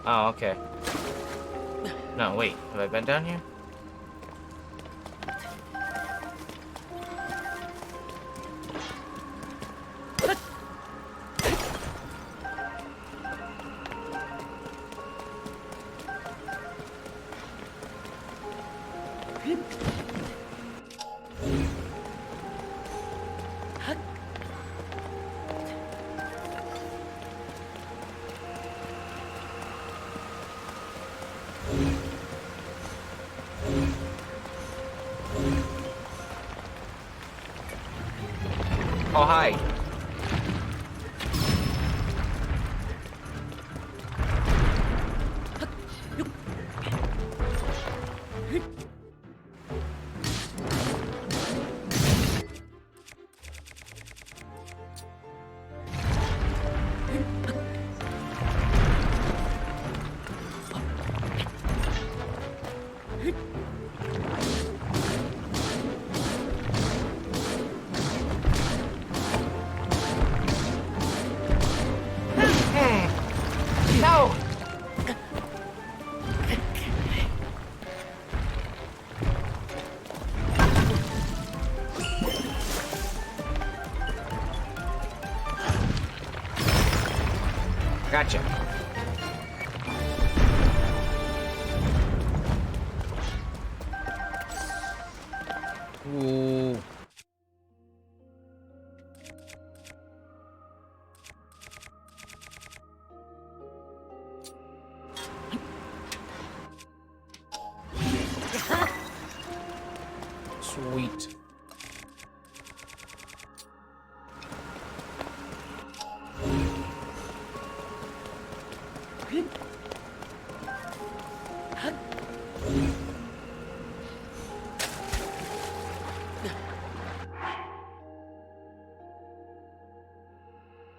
Speaker 1: Oh, okay. No, wait. Have I been down here? Oh, hi. Gotcha. Ooh. Sweet.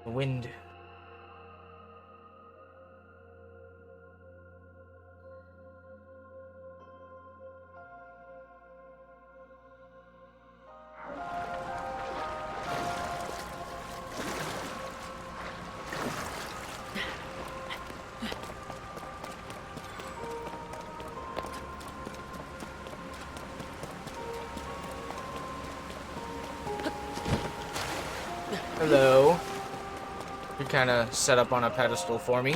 Speaker 1: The wind. Hello. You're kind of set up on a pedestal for me.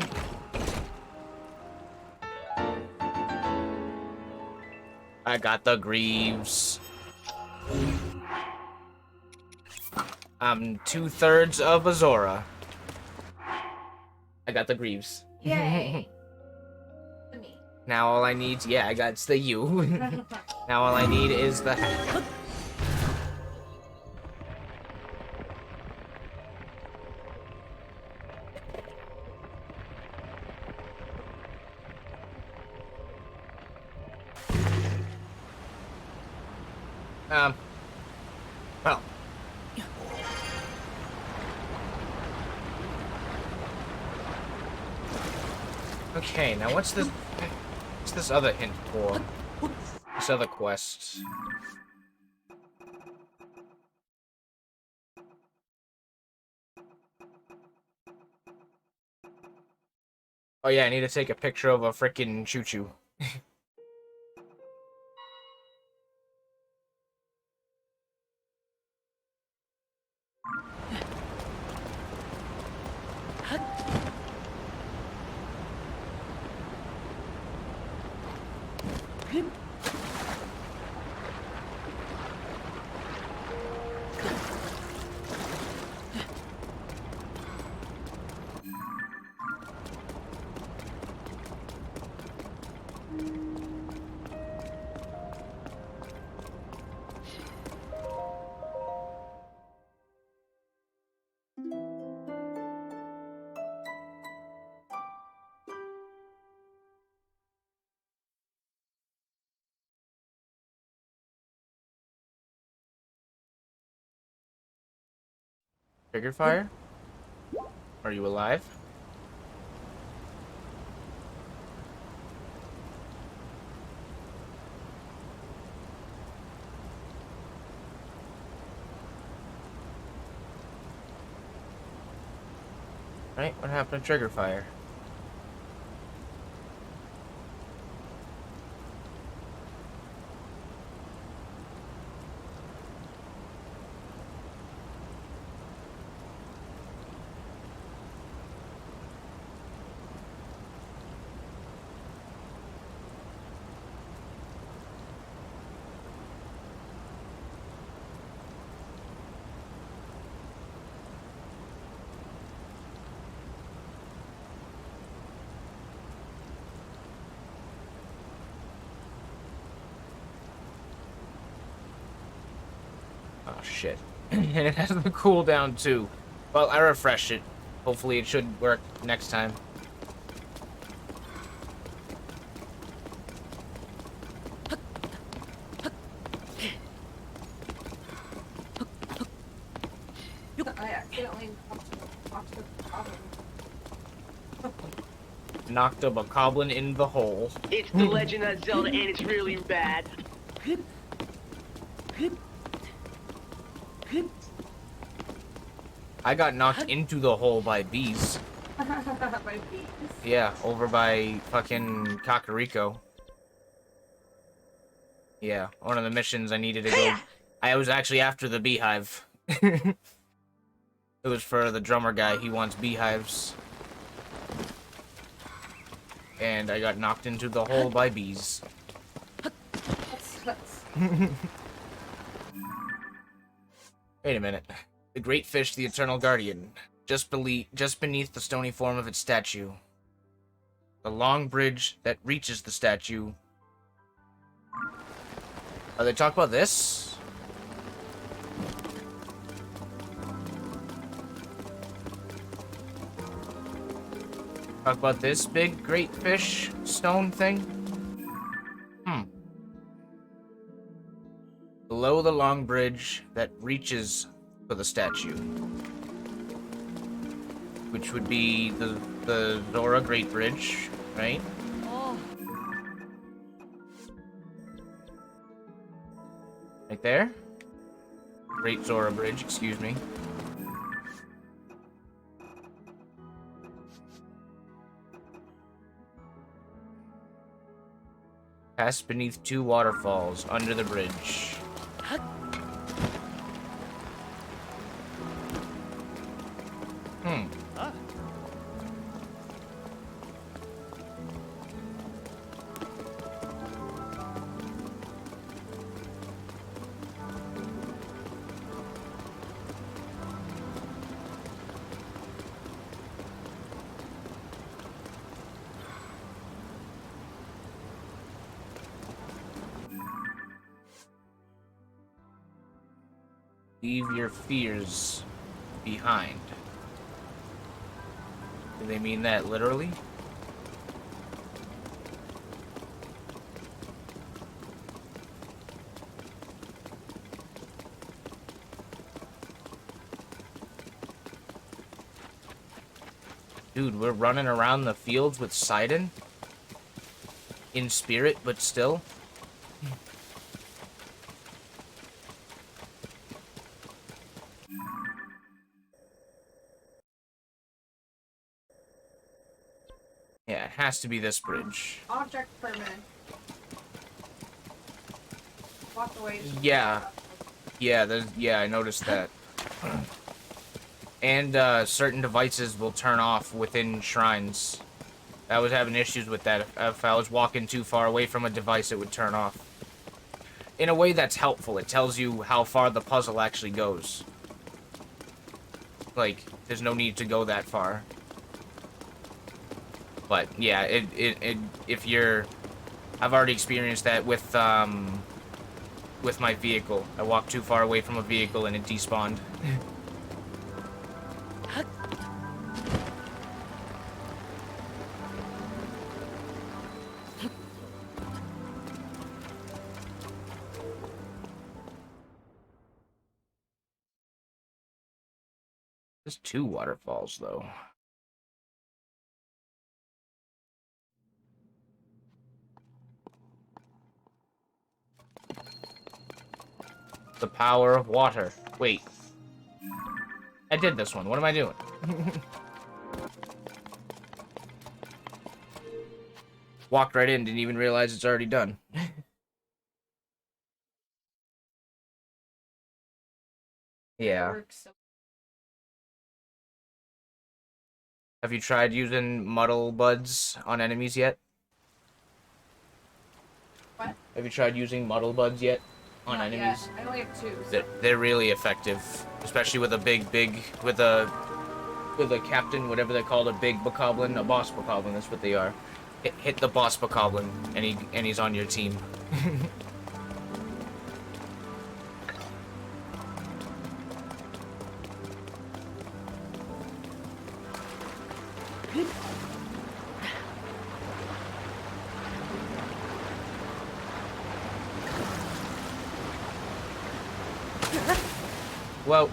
Speaker 1: I got the Greaves. I'm 2/3 of Azora. I got the Greaves.
Speaker 6: Yay. To me.
Speaker 1: Now all I need, yeah, I got it's the U. Now all I need is the hat. Well. Okay, now what's this other hint for? This other quest. Oh yeah, I need to take a picture of a frickin' choo-choo. Trigger fire? Are you alive? Right, what happened to trigger fire? Oh shit. And it has the cooldown too. Well, I refreshed it. Hopefully it should work next time.
Speaker 6: I accidentally knocked the problem.
Speaker 1: Knocked a bokoblin in the hole.
Speaker 7: It's The Legend of Zelda, and it's really bad.
Speaker 1: I got knocked into the hole by bees.
Speaker 6: My bees.
Speaker 1: Yeah, over by fucking Kakariko. Yeah, one of the missions I needed to go. I was actually after the beehive. It was for the drummer guy. He wants beehives. and I got knocked into the hole by bees.
Speaker 6: That's
Speaker 1: Wait a minute. The great fish, the eternal guardian, just beneath the stony form of its statue. The long bridge that reaches the statue. Are they talking about this? Talk about this big great fish stone thing? Below the long bridge that reaches for the statue. Which would be the Zora Great Bridge, right?
Speaker 3: Oh.
Speaker 1: Right there? Great Zora Bridge, excuse me. Pass beneath 2 waterfalls under the bridge.
Speaker 5: Ah.
Speaker 1: Leave your fears behind. Do they mean that literally? Dude, we're running around the fields with Sidon? In spirit, but still? Yeah, it has to be this bridge.
Speaker 6: object permanent. Walk away.
Speaker 1: Yeah. Yeah, I noticed that. And certain devices will turn off within shrines. I was having issues with that. If I was walking too far away from a device, it would turn off. In a way that's helpful. It tells you how far the puzzle actually goes. Like, there's no need to go that far. But yeah, if you're, I've already experienced that with my vehicle. I walked too far away from a vehicle and it despawned. There's 2 waterfalls though. The power of water. Wait. I did this one. What am I doing? Walked right in, didn't even realize it's already done. Yeah.
Speaker 6: Works.
Speaker 1: Have you tried using muddle buds on enemies yet?
Speaker 6: What?
Speaker 1: Have you tried using muddle buds yet on
Speaker 6: Not
Speaker 1: enemies?
Speaker 6: yet. I only have 2. So.
Speaker 1: They're really effective, especially with a with a captain, whatever they're called, a big bokoblin, a boss bokoblin. That's what they are. Hit the boss bokoblin, and he's on your team. Whoa.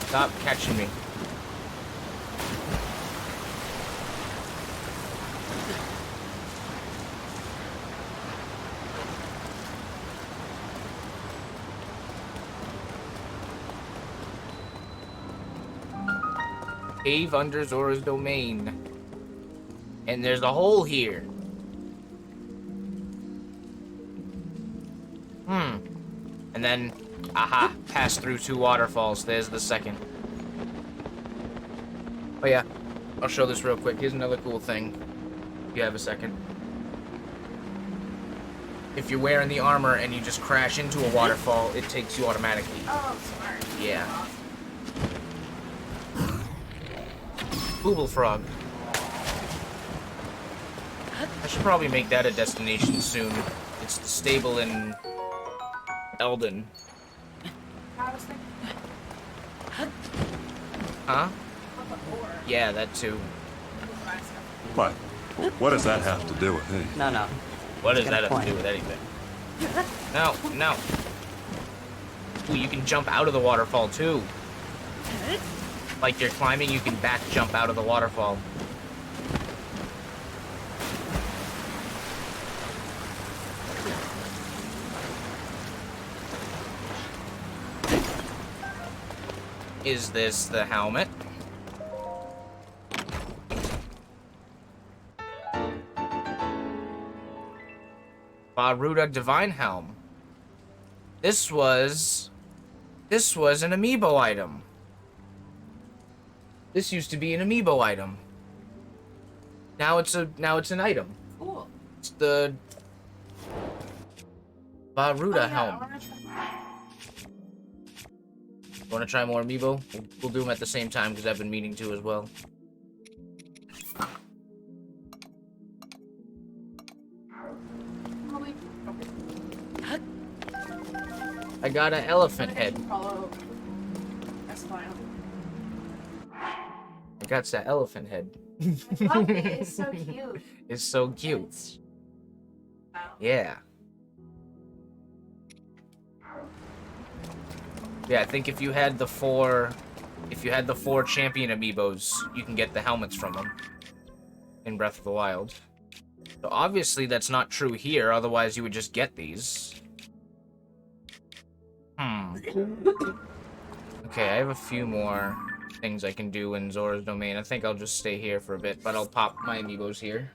Speaker 1: Stop catching me. Cave under Zora's domain. And there's a hole here. And then, aha, pass through 2 waterfalls. There's the second. Oh yeah, I'll show this real quick. Here's another cool thing. If you have a second. If you're wearing the armor and you just crash into a waterfall, it takes you automatically.
Speaker 6: Oh, smart.
Speaker 1: Yeah. Booble Frog. I should probably make that a destination soon. It's the stable in Eldon.
Speaker 6: I was thinking
Speaker 1: Huh?
Speaker 6: of the ore.
Speaker 1: Yeah, that too.
Speaker 8: What? What does that have to do with me?
Speaker 9: No, no.
Speaker 1: What does
Speaker 9: Get
Speaker 1: that
Speaker 9: a
Speaker 1: have to
Speaker 9: point.
Speaker 1: do with anything? No, no. Ooh, you can jump out of the waterfall too. Like you're climbing, you can back jump out of the waterfall. Is this the helmet? Baruda Divine Helm. This was an amiibo item. This used to be an amiibo item. Now it's an item.
Speaker 6: Cool.
Speaker 1: It's the Baruda
Speaker 6: I
Speaker 1: Helm.
Speaker 6: wanna try.
Speaker 1: Want to try more amiibo? We'll do them at the same time because I've been meaning to as well.
Speaker 6: Probably.
Speaker 1: I got an elephant head.
Speaker 6: Follow. That's fine.
Speaker 1: I got that elephant head.
Speaker 6: I love it. It's so cute.
Speaker 1: It's so cute.
Speaker 6: It's- Wow.
Speaker 1: Yeah. Yeah, I think if you had the four champion amiibos, you can get the helmets from them in Breath of the Wild. So obviously that's not true here, otherwise you would just get these. Okay, I have a few more things I can do in Zora's Domain. I think I'll just stay here for a bit, but I'll pop my amiibos here.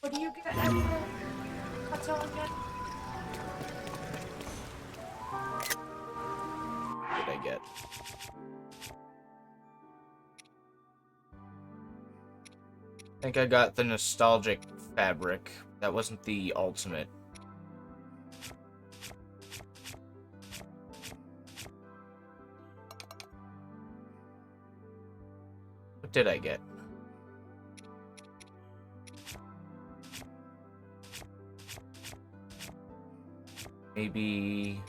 Speaker 6: What do you get at the hotel again?
Speaker 1: What did I get? I think I got the nostalgic fabric. That wasn't the ultimate. What did I get? Maybe...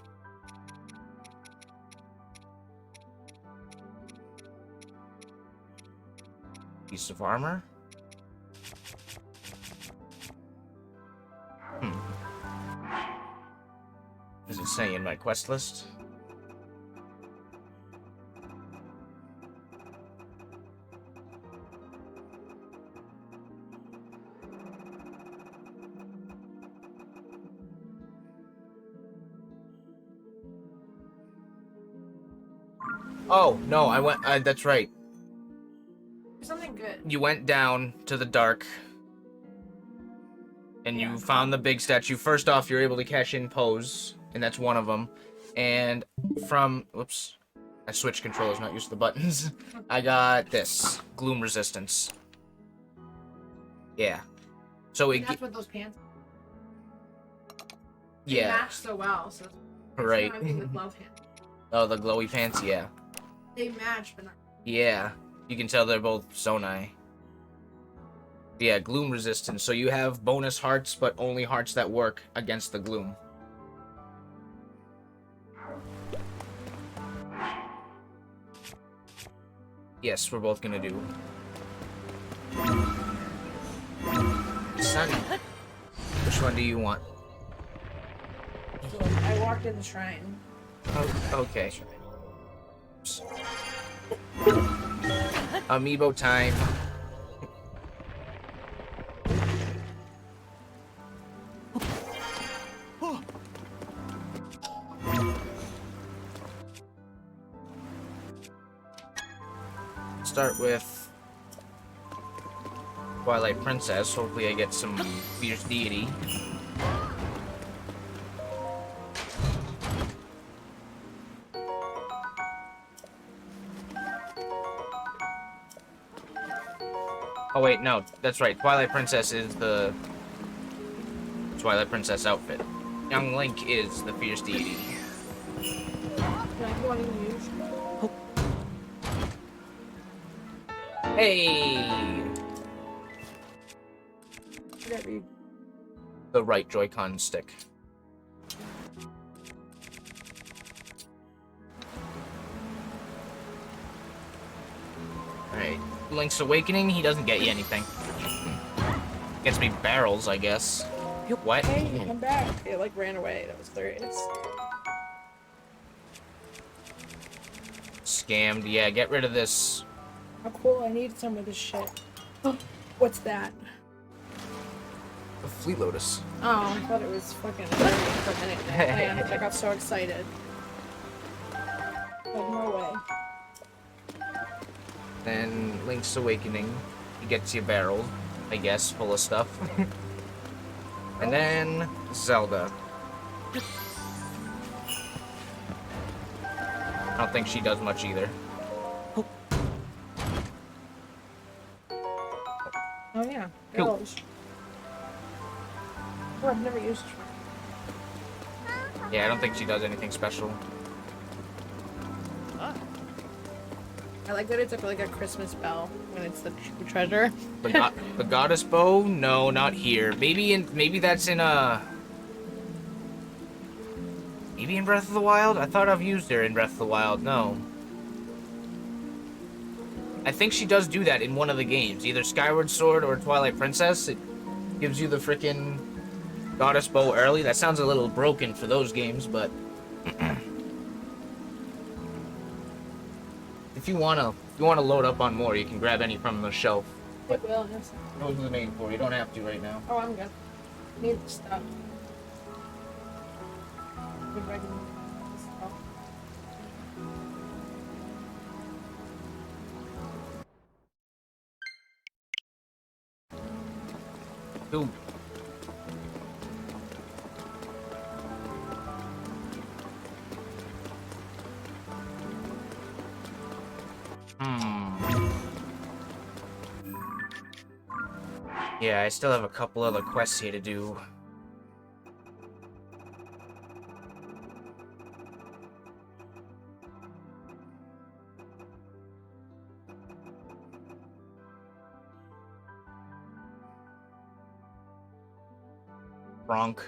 Speaker 1: piece of armor? Does it say in my quest list? Oh, no, I went, that's right.
Speaker 6: Something good.
Speaker 1: You went down to the dark, and you found the big statue. First off, you're able to cash in pose, and that's one of them. And from, whoops, I switched controllers, not used to the buttons. I got this, gloom resistance. Yeah. So it,
Speaker 6: That's what those pants. They
Speaker 1: yeah,
Speaker 6: match so well. So it's
Speaker 1: right.
Speaker 6: not with love pants.
Speaker 1: Oh, the glowy pants, yeah.
Speaker 6: They match, but not.
Speaker 1: Yeah, you can tell they're both Zonai. Yeah, gloom resistance. So you have bonus hearts, but only hearts that work against the gloom. Yes, we're both gonna do. Sunny. Which one do you want?
Speaker 6: So I walked in the shrine.
Speaker 1: Oh, okay. Oops. Amiibo time. start with Twilight Princess. Hopefully I get some fierce deity. Oh wait, no, that's right. Twilight Princess is the Twilight Princess outfit. Young Link is the fierce deity. Hey! The right Joy-Con stick. Alright. Link's Awakening, he doesn't get you anything. Gets me barrels, I guess. What?
Speaker 6: Hey, I'm back. It like ran away. That was hilarious.
Speaker 1: Scammed. Yeah, get rid of this.
Speaker 6: How cool! I need some of this shit. What's that?
Speaker 1: The Fleet Lotus.
Speaker 6: Oh, I thought it was fucking hilarious for a minute. I got so excited. Like, no way.
Speaker 1: Then Link's Awakening. He gets you barrel, I guess, full of stuff. And then Zelda. I don't think she does much either.
Speaker 6: Oh yeah.
Speaker 1: Cool.
Speaker 6: Girls. Oh, I've never used her.
Speaker 1: Yeah, I don't think she does anything special.
Speaker 6: I like that it's like a Christmas bell when it's the treasure.
Speaker 1: The goddess bow? No, not here. Maybe that's in maybe in Breath of the Wild? I thought I've used her in Breath of the Wild. No. I think she does do that in one of the games, either Skyward Sword or Twilight Princess. It gives you the frickin' goddess bow early. That sounds a little broken for those games, but if you wanna load up on more, you can grab any from the shelf.
Speaker 6: It will. Yes.
Speaker 1: Those are the main four. You don't have to right now.
Speaker 6: Oh, I'm good. Need the stuff. Good regular stuff.
Speaker 1: Ooh. Yeah, I still have a couple other quests here to do. Bronk.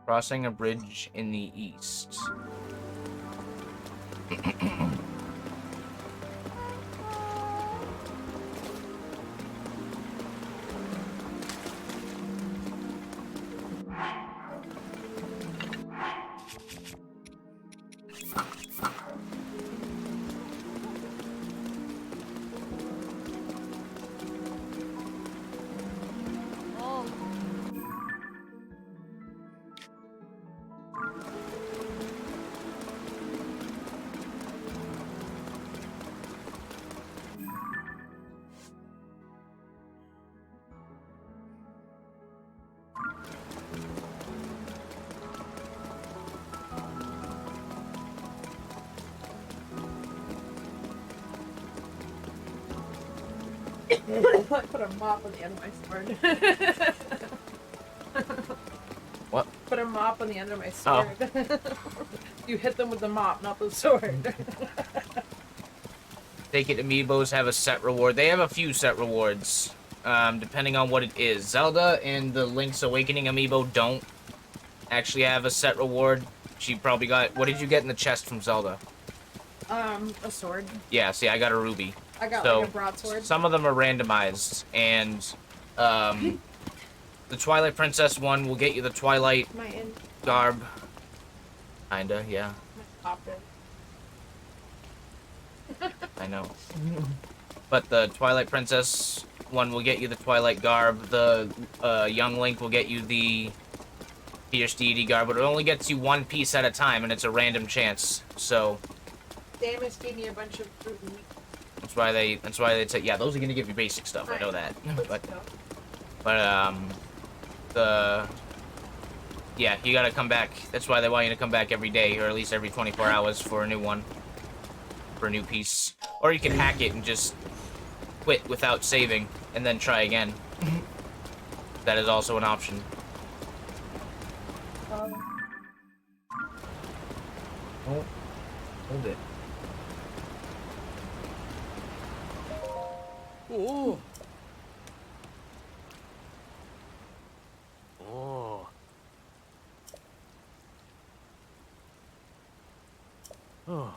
Speaker 1: Crossing a bridge in the east.
Speaker 3: Oh.
Speaker 6: I put a mop on the end of my sword.
Speaker 1: What?
Speaker 6: Put a mop on the end of my sword. You hit them with the mop, not the sword.
Speaker 1: Take It amiibos have a set reward. They have a few set rewards, depending on what it is. Zelda and the Link's Awakening amiibo don't actually have a set reward. She probably got... What did you get in the chest from Zelda?
Speaker 6: A sword.
Speaker 1: Yeah, see, I got a ruby.
Speaker 6: I got
Speaker 1: So,
Speaker 6: like a broadsword.
Speaker 1: some of them are randomized, and the Twilight Princess one will get you the Twilight
Speaker 6: My in
Speaker 1: garb. Kinda, yeah.
Speaker 6: popped it.
Speaker 1: I know. But the Twilight Princess one will get you the Twilight garb. The Young Link will get you the Pierce Deity Guard, but it only gets you one piece at a time, and it's a random chance. So
Speaker 6: Damus gave me a bunch of fruit and meat.
Speaker 1: that's why they say, yeah, those are gonna give you basic stuff. I know that, but yeah, you gotta come back. That's why they want you to come back every day, or at least every 24 hours for a new one, for a new piece. Or you can hack it and just quit without saving, and then try again. That is also an option. Oh, hold it.
Speaker 7: Oh. Oh.
Speaker 8: Oh.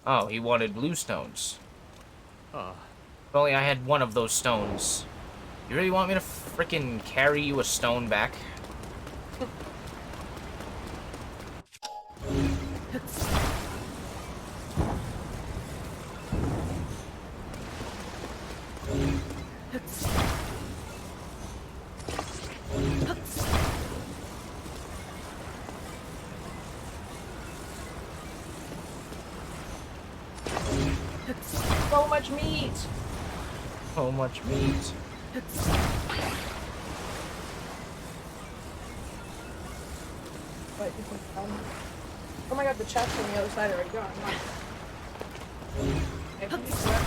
Speaker 1: Oh, he wanted blue stones.
Speaker 8: Ah.
Speaker 1: If only I had one of those stones. You really want me to frickin' carry you a stone back?
Speaker 6: So much meat!
Speaker 1: So much meat.
Speaker 6: But you can, oh my god, the chest on the other side already gone. Okay, can you grab-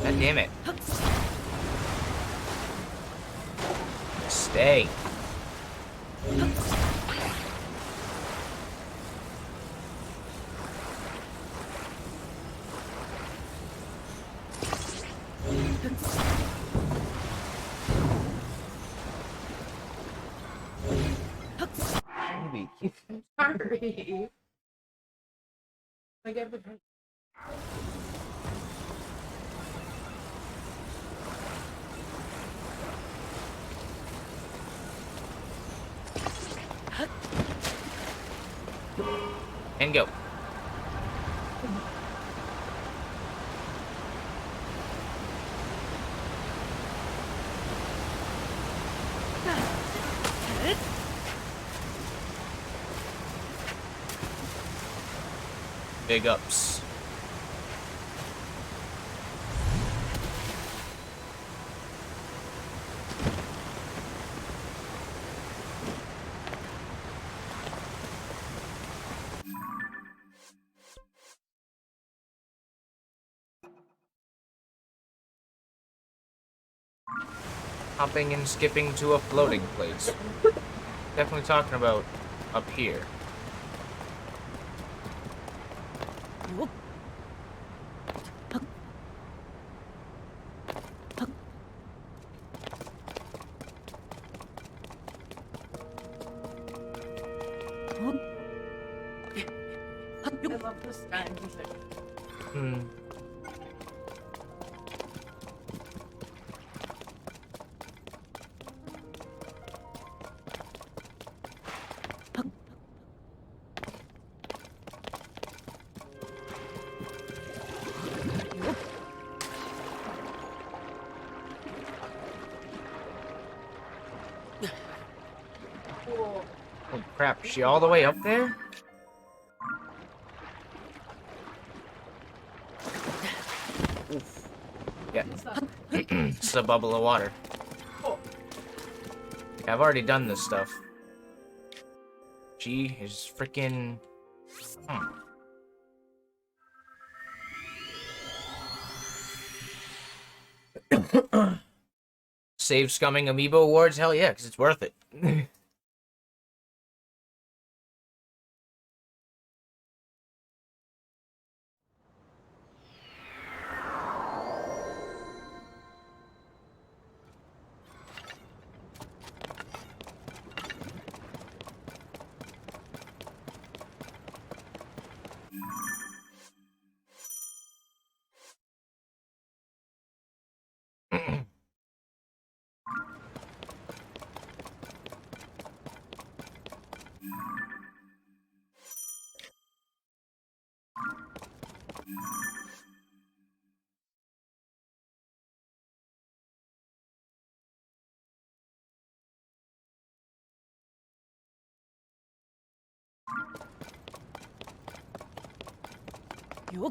Speaker 1: God damn it. Stay. Maybe.
Speaker 6: Sorry. Like everything.
Speaker 1: And go. Big ups. Hopping and skipping to a floating place. Definitely talking about up here.
Speaker 6: I love this guy music.
Speaker 1: Hmm.
Speaker 6: Cool.
Speaker 1: Oh crap, is she all the way up there? Oof. Yeah,
Speaker 6: What's that?
Speaker 1: it's a bubble of water.
Speaker 6: Cool.
Speaker 1: Yeah, I've already done this stuff. G is freaking. Save scumming amiibo awards? Hell yeah, because it's worth it. Hmm.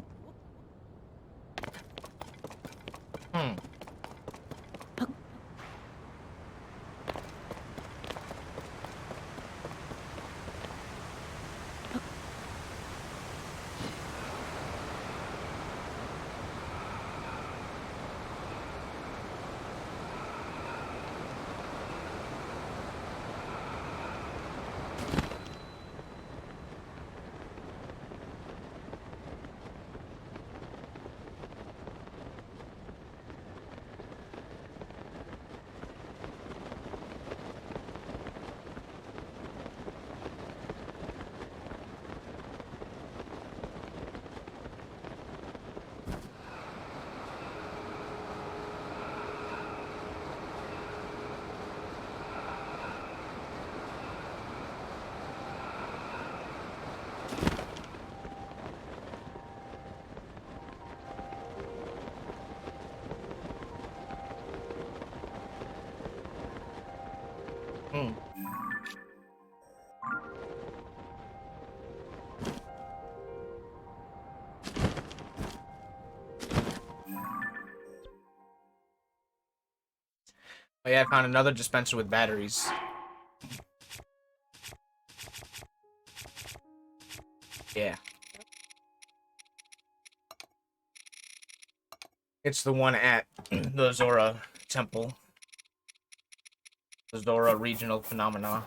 Speaker 1: Hmm. Oh yeah, I found another dispenser with batteries. Yeah. It's the one at the Zora Temple. The Zora Regional Phenomena.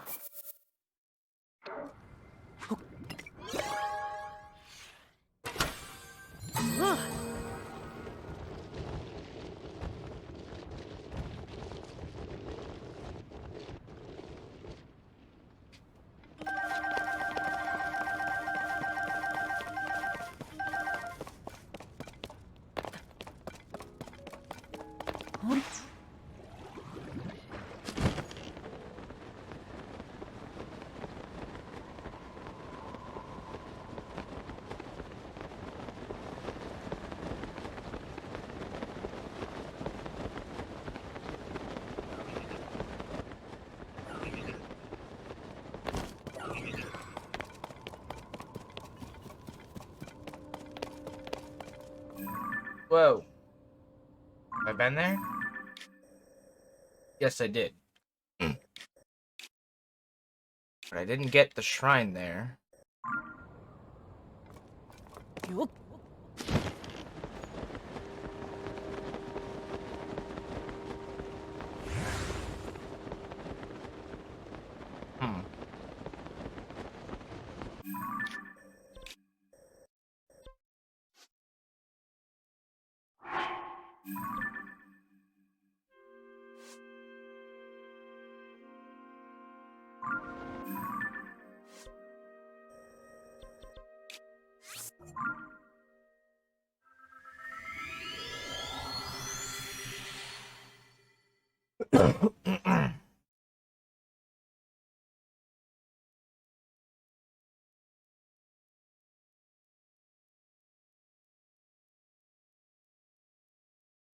Speaker 1: Whoa. Have I been there? Yes, I did. But I didn't get the shrine there. Hmm.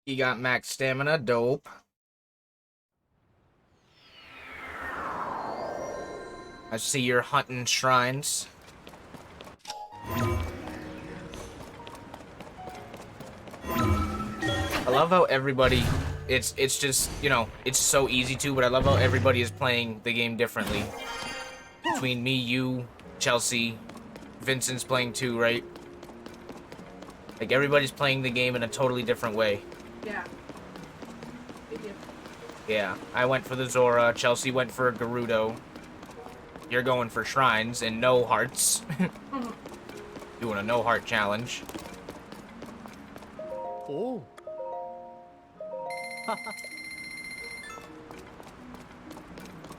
Speaker 1: You got max stamina, dope. I see you're hunting shrines. I love how everybody, it's just, you know, it's so easy to, but I love how everybody is playing the game differently. Between me, you, Chelsea, Vincent's playing too, right? Like, everybody's playing the game in a totally different way.
Speaker 6: Yeah. They do.
Speaker 1: Yeah, I went for the Zora, Chelsea went for a Gerudo. You're going for shrines and no hearts. Doing a no heart challenge.
Speaker 5: Oh.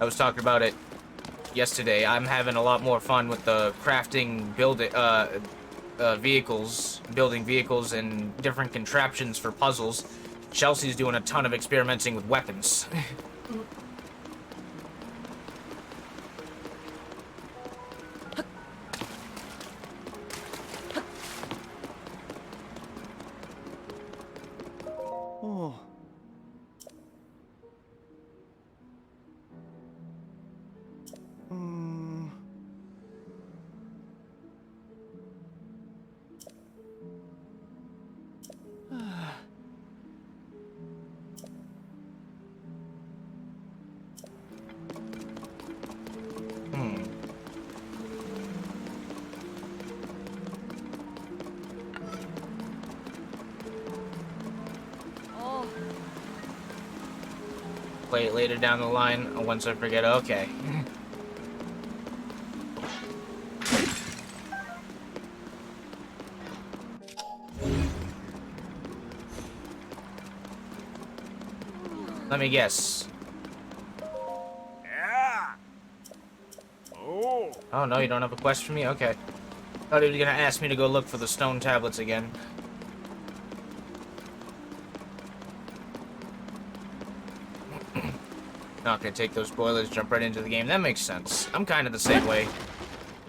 Speaker 1: I was talking about it yesterday. I'm having a lot more fun with the crafting, building vehicles and different contraptions for puzzles. Chelsea's doing a ton of experimenting with weapons.
Speaker 5: Oh. Hmm.
Speaker 1: Play it later down the line once I forget. Okay. Let me guess.
Speaker 4: Yeah. Oh.
Speaker 1: Oh, no, you don't have a quest for me? Okay. Thought he was gonna ask me to go look for the stone tablets again. Not gonna take those spoilers, jump right into the game. That makes sense. I'm kind of the same way.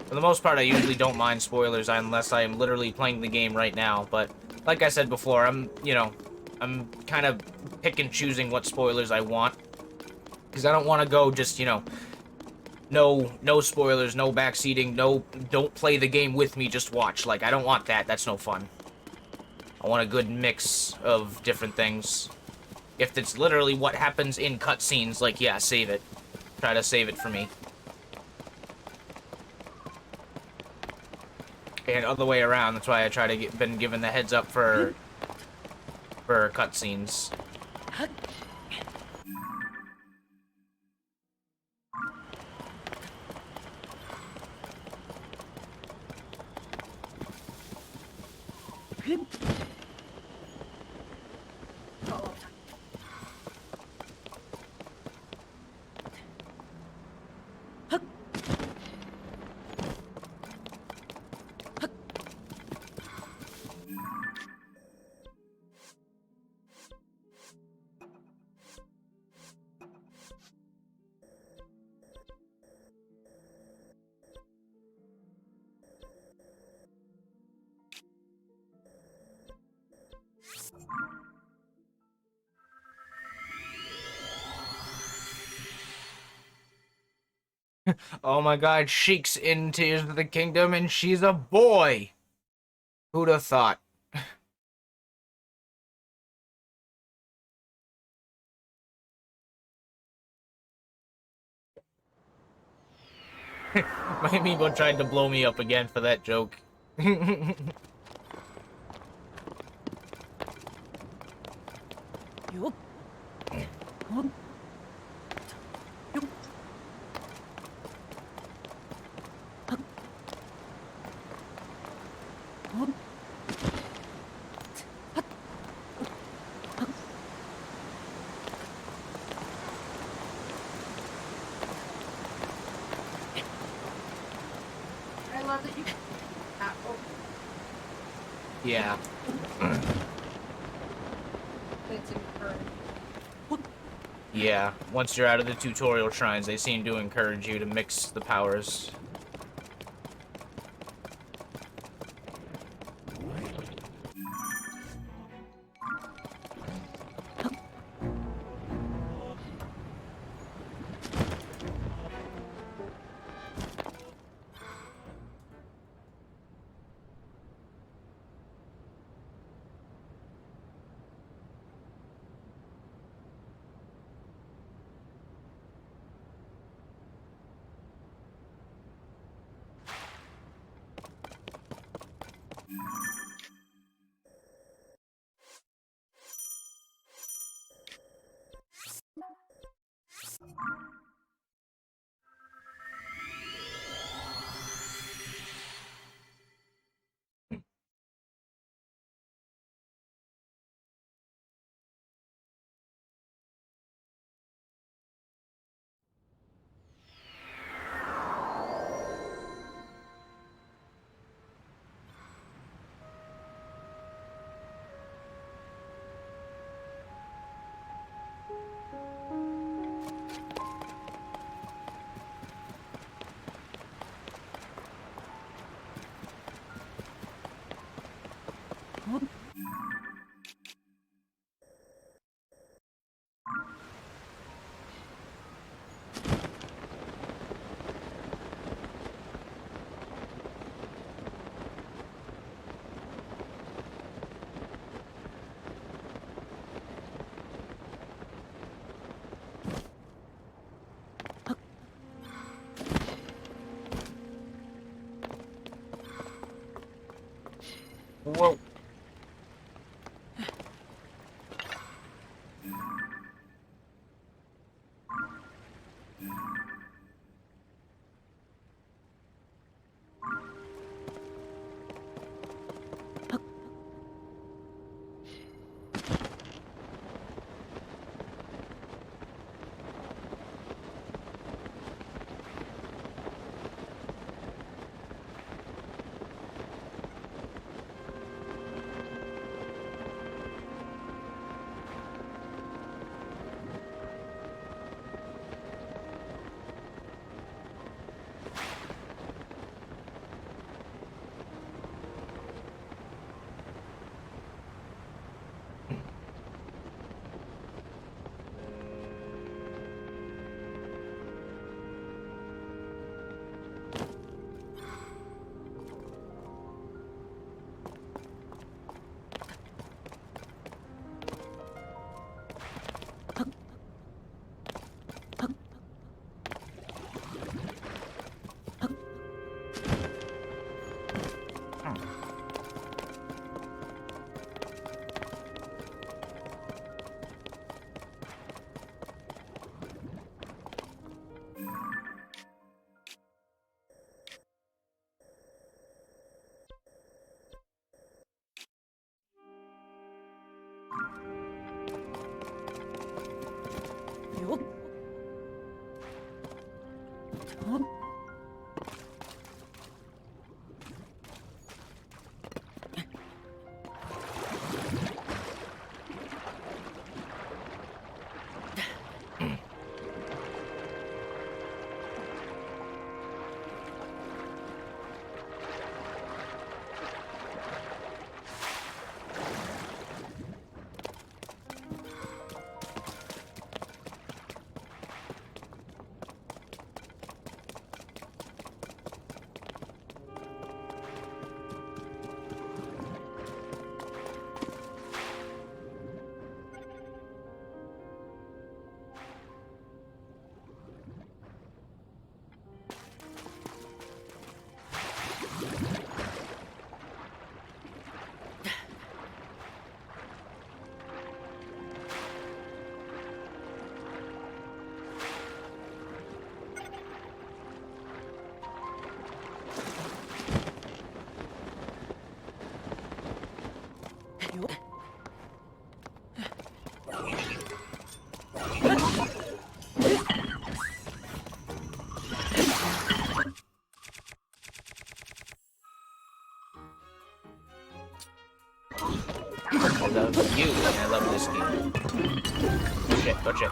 Speaker 1: For the most part, I usually don't mind spoilers unless I am literally playing the game right now. But like I said before, I'm kind of pick and choosing what spoilers I want. Because I don't want to go just, no spoilers, no backseating, don't play the game with me, just watch. Like, I don't want that. That's no fun. I want a good mix of different things. If it's literally what happens in cutscenes, like, yeah, save it. Try to save it for me. And other way around, that's why I try to been given the heads up for cutscenes. Oh my god, Sheik's in Tears of the Kingdom and she's a boy! Who'd have thought? My amiibo tried to blow me up again for that joke.
Speaker 6: I love that you. Apple.
Speaker 1: Yeah.
Speaker 6: It's encouraged.
Speaker 1: Yeah, once you're out of the tutorial shrines, they seem to encourage you to mix the powers. Whoa. I love you, and I love this game. Touch it, touch it.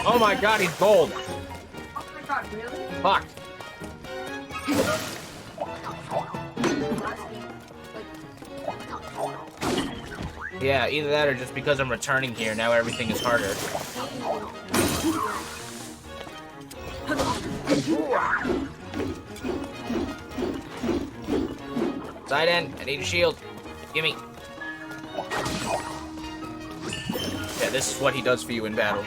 Speaker 1: Oh my god, he's gold!
Speaker 6: Oh my god, really?
Speaker 1: Fuck. Yeah, either that or just because I'm returning here, now everything is harder. Side end, I need a shield. Gimme. Yeah, this is what he does for you in battle.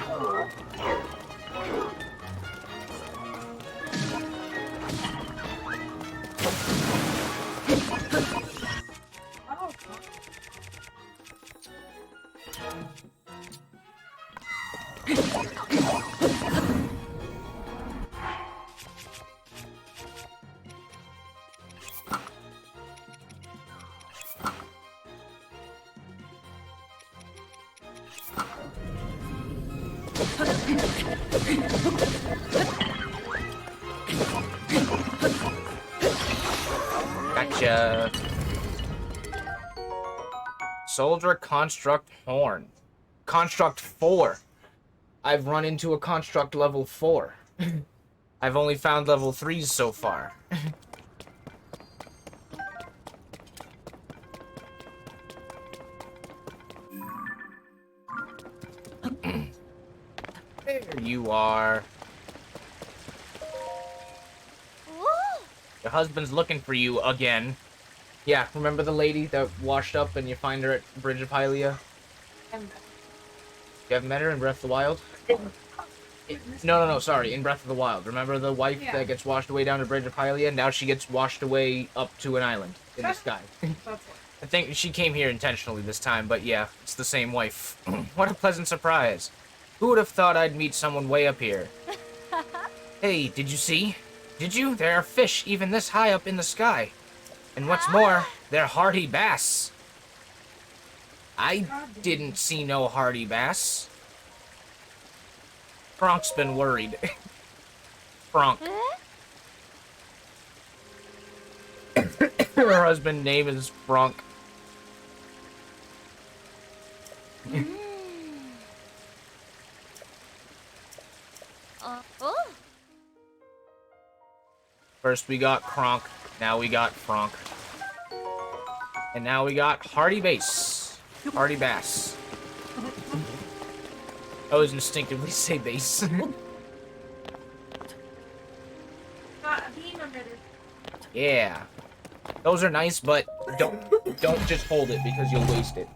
Speaker 1: Gotcha. Soldier Construct Horn. Construct 4. I've run into a Construct level 4. I've only found level 3s so far. There you are. Your husband's looking for you again. Yeah, remember the lady that washed up and you find her at Bridge of Hylia? You haven't met her in Breath of the Wild? No, sorry, in Breath of the Wild. Remember the wife that gets washed away down to Bridge of Hylia? Now she gets washed away up to an island in the sky. I think she came here intentionally this time, but yeah, it's the same wife. What a pleasant surprise. Who would have thought I'd meet someone way up here? Hey, did you see? Did you? There are fish even this high up in the sky. And what's more, they're hardy bass. I didn't see no hardy bass. Fronk's been worried. Fronk. Her husband's name is Fronk. First we got Kronk, now we got Fronk. And now we got Hardy Bass. Hardy Bass. I always instinctively say bass. Yeah. Those are nice, but don't just hold it because you'll waste it.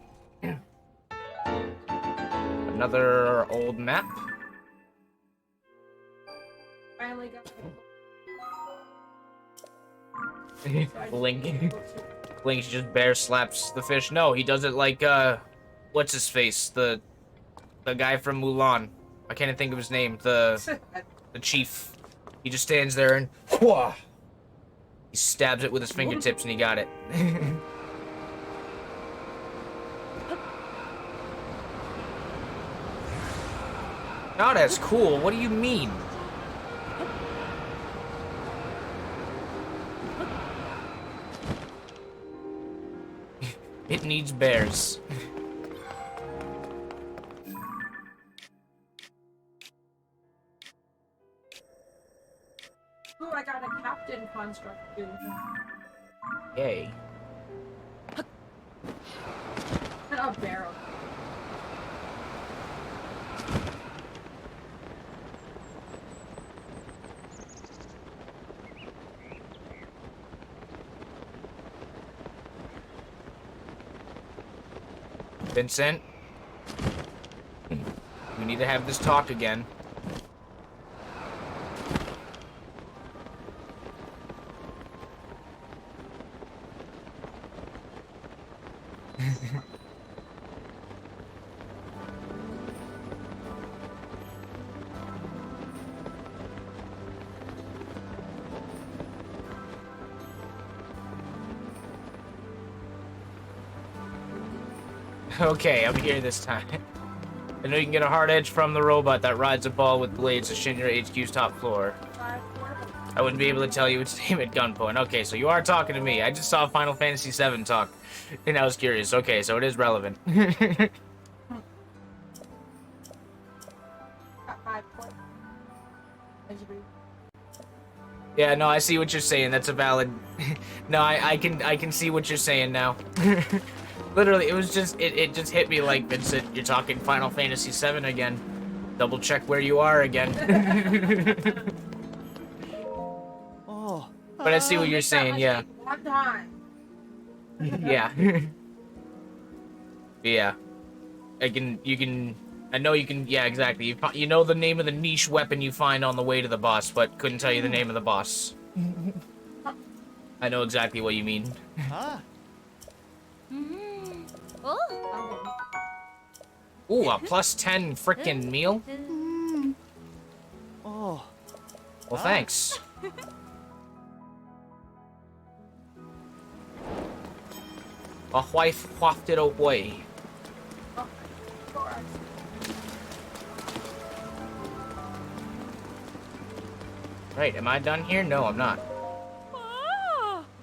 Speaker 1: Another old map.
Speaker 6: Finally got
Speaker 1: Link just bear slaps the fish. No, he does it like what's his face? The guy from Mulan. I can't even think of his name. The chief. He just stands there and whoa, he stabs it with his fingertips and he got it. Not as cool. What do you mean? It needs bears.
Speaker 6: Ooh, I got a captain construct too.
Speaker 1: Yay.
Speaker 6: A barrel.
Speaker 1: Vincent, we need to have this talk again. Okay, I'm here this time. I know you can get a hard edge from the robot that rides a ball with blades to shin your HQ's top floor. I wouldn't be able to tell you its name at gunpoint. Okay, so you are talking to me. I just saw Final Fantasy VII talk, and I was curious. Okay, so it is relevant.
Speaker 6: Got 5 points.
Speaker 1: Yeah, no, I see what you're saying. That's a valid. No, I can see what you're saying now. Literally, it was just it just hit me like Vincent. You're talking Final Fantasy VII again. Double check where you are again.
Speaker 5: Oh.
Speaker 1: But I see what you're saying. Yeah.
Speaker 6: One time.
Speaker 1: Yeah. Yeah. I know you can, yeah, exactly. You know the name of the niche weapon you find on the way to the boss, but couldn't tell you the name of the boss. I know exactly what you mean.
Speaker 5: Ah.
Speaker 3: Oh.
Speaker 1: Ooh, a plus 10 frickin' meal?
Speaker 5: Oh.
Speaker 1: Well, thanks. A wife wafted away. Right, am I done here? No, I'm not.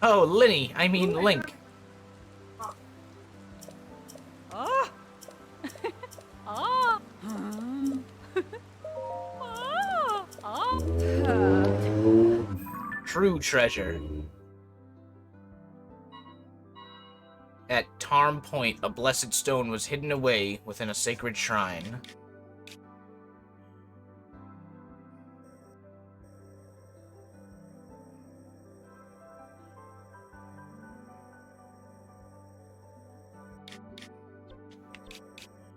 Speaker 1: Oh, Linny. I mean, Link.
Speaker 3: Oh. Oh. Oh.
Speaker 1: True treasure. At Tarm Point, a blessed stone was hidden away within a sacred shrine.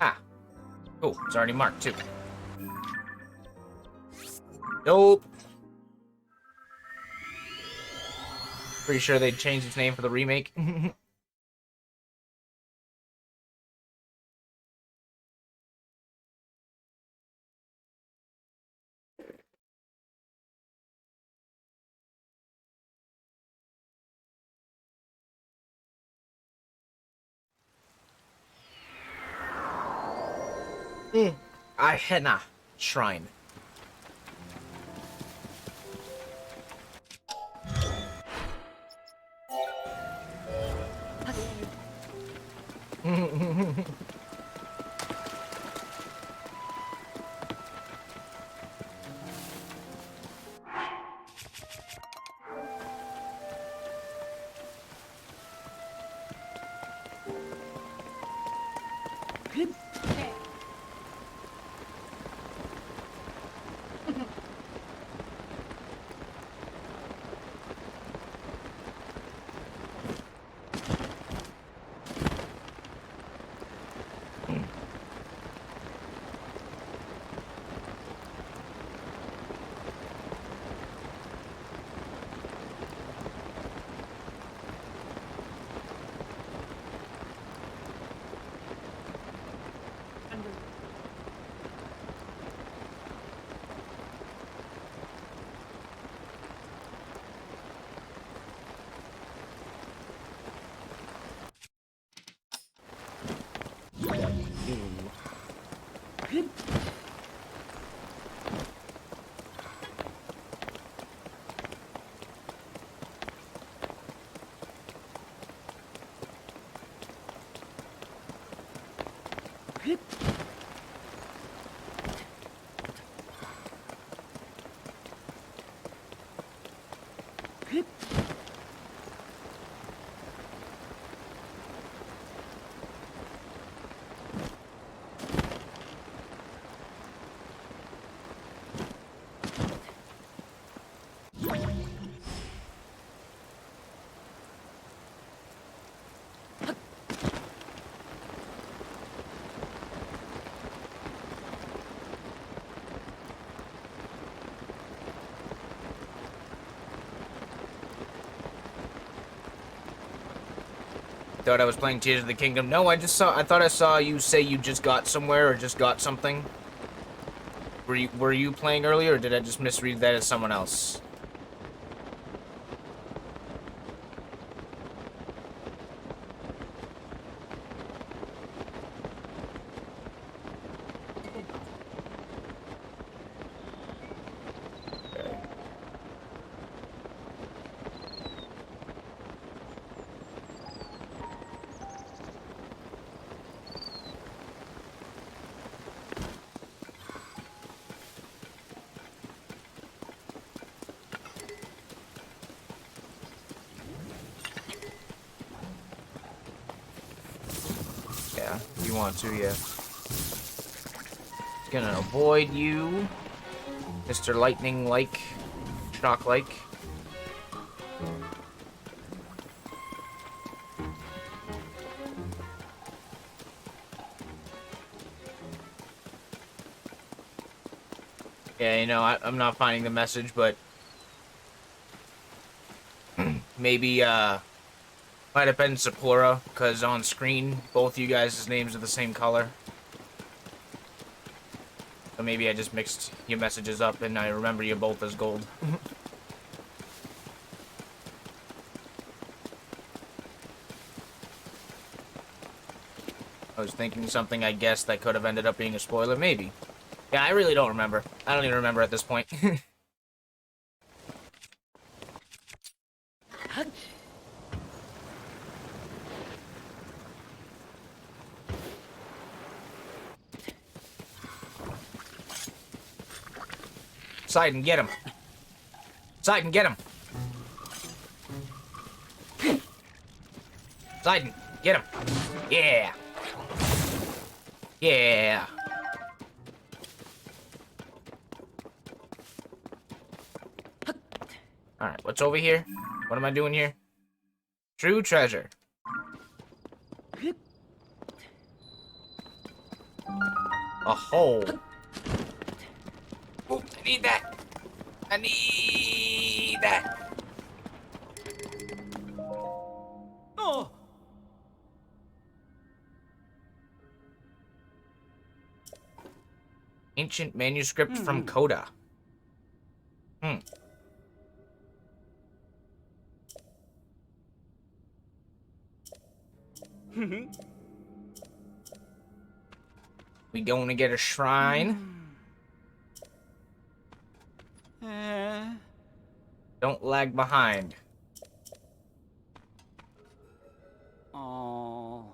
Speaker 1: Ah. Oh, it's already marked, too. Nope. Pretty sure they changed its name for the remake. Ahena Shrine. Thought I was playing Tears of the Kingdom. No, I thought I saw you say you just got somewhere or just got something. Were you playing earlier, or did I just misread that as someone else? Yeah, if you want to, yeah. Gonna avoid you, Mr. Lightning-like, shock-like. Yeah, you know, I'm not finding the message, but maybe, might have been Sapora, because on screen, both you guys' names are the same color. So maybe I just mixed your messages up and I remember you both as gold. I was thinking something I guessed that could have ended up being a spoiler, maybe. Yeah, I really don't remember. I don't even remember at this point. Sidon, get him. Sidon, get him. Sidon, get him. Yeah. Yeah. Alright, what's over here? What am I doing here? True treasure. A hole. Oh, I need that. I need that.
Speaker 5: Oh!
Speaker 1: Ancient manuscript from Coda. We going to get a shrine? Don't lag behind.
Speaker 5: Oh.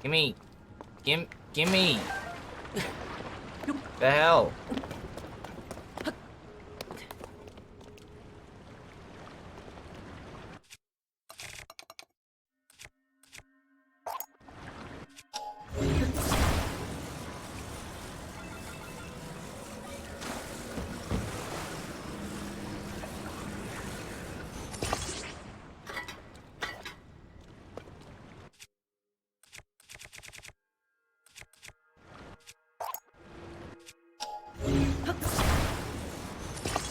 Speaker 1: Gimme. Gimme. The hell?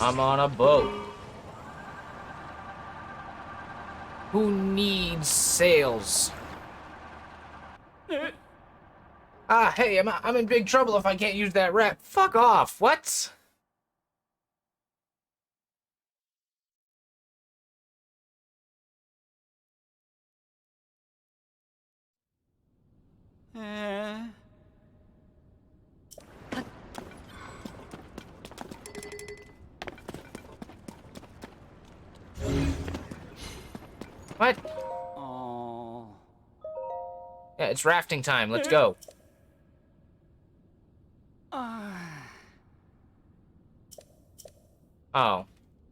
Speaker 1: I'm on a boat. Who needs sails? Ah, hey, I'm in big trouble if I can't use that rep. Fuck off. What? What?
Speaker 5: Oh.
Speaker 1: Yeah, it's rafting time. Let's go. Oh.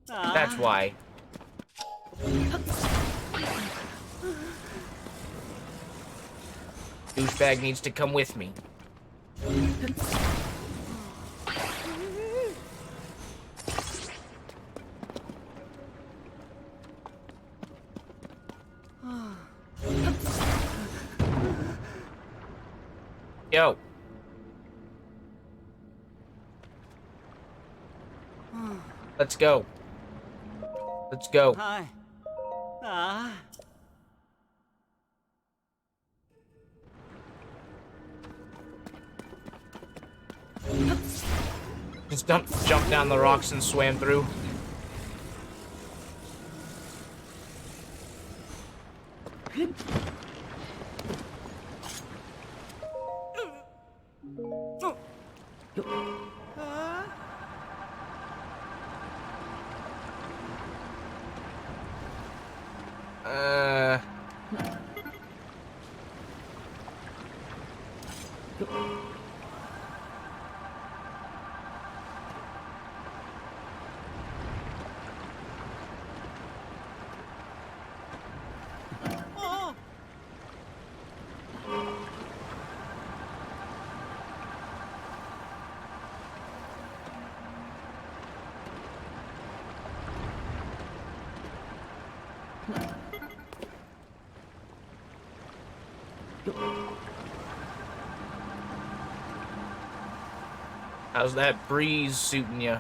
Speaker 1: That's why. Douchebag needs to come with me. Yo. Let's go. Let's go.
Speaker 5: Hi. Ah.
Speaker 1: Just jumped down the rocks and swam through.
Speaker 5: Oh.
Speaker 1: How's that breeze suiting you?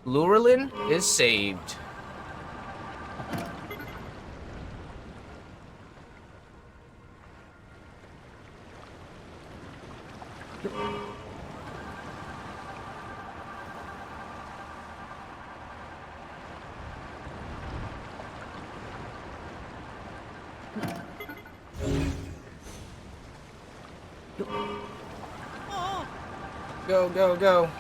Speaker 1: Lurelin is saved. Go, go, go.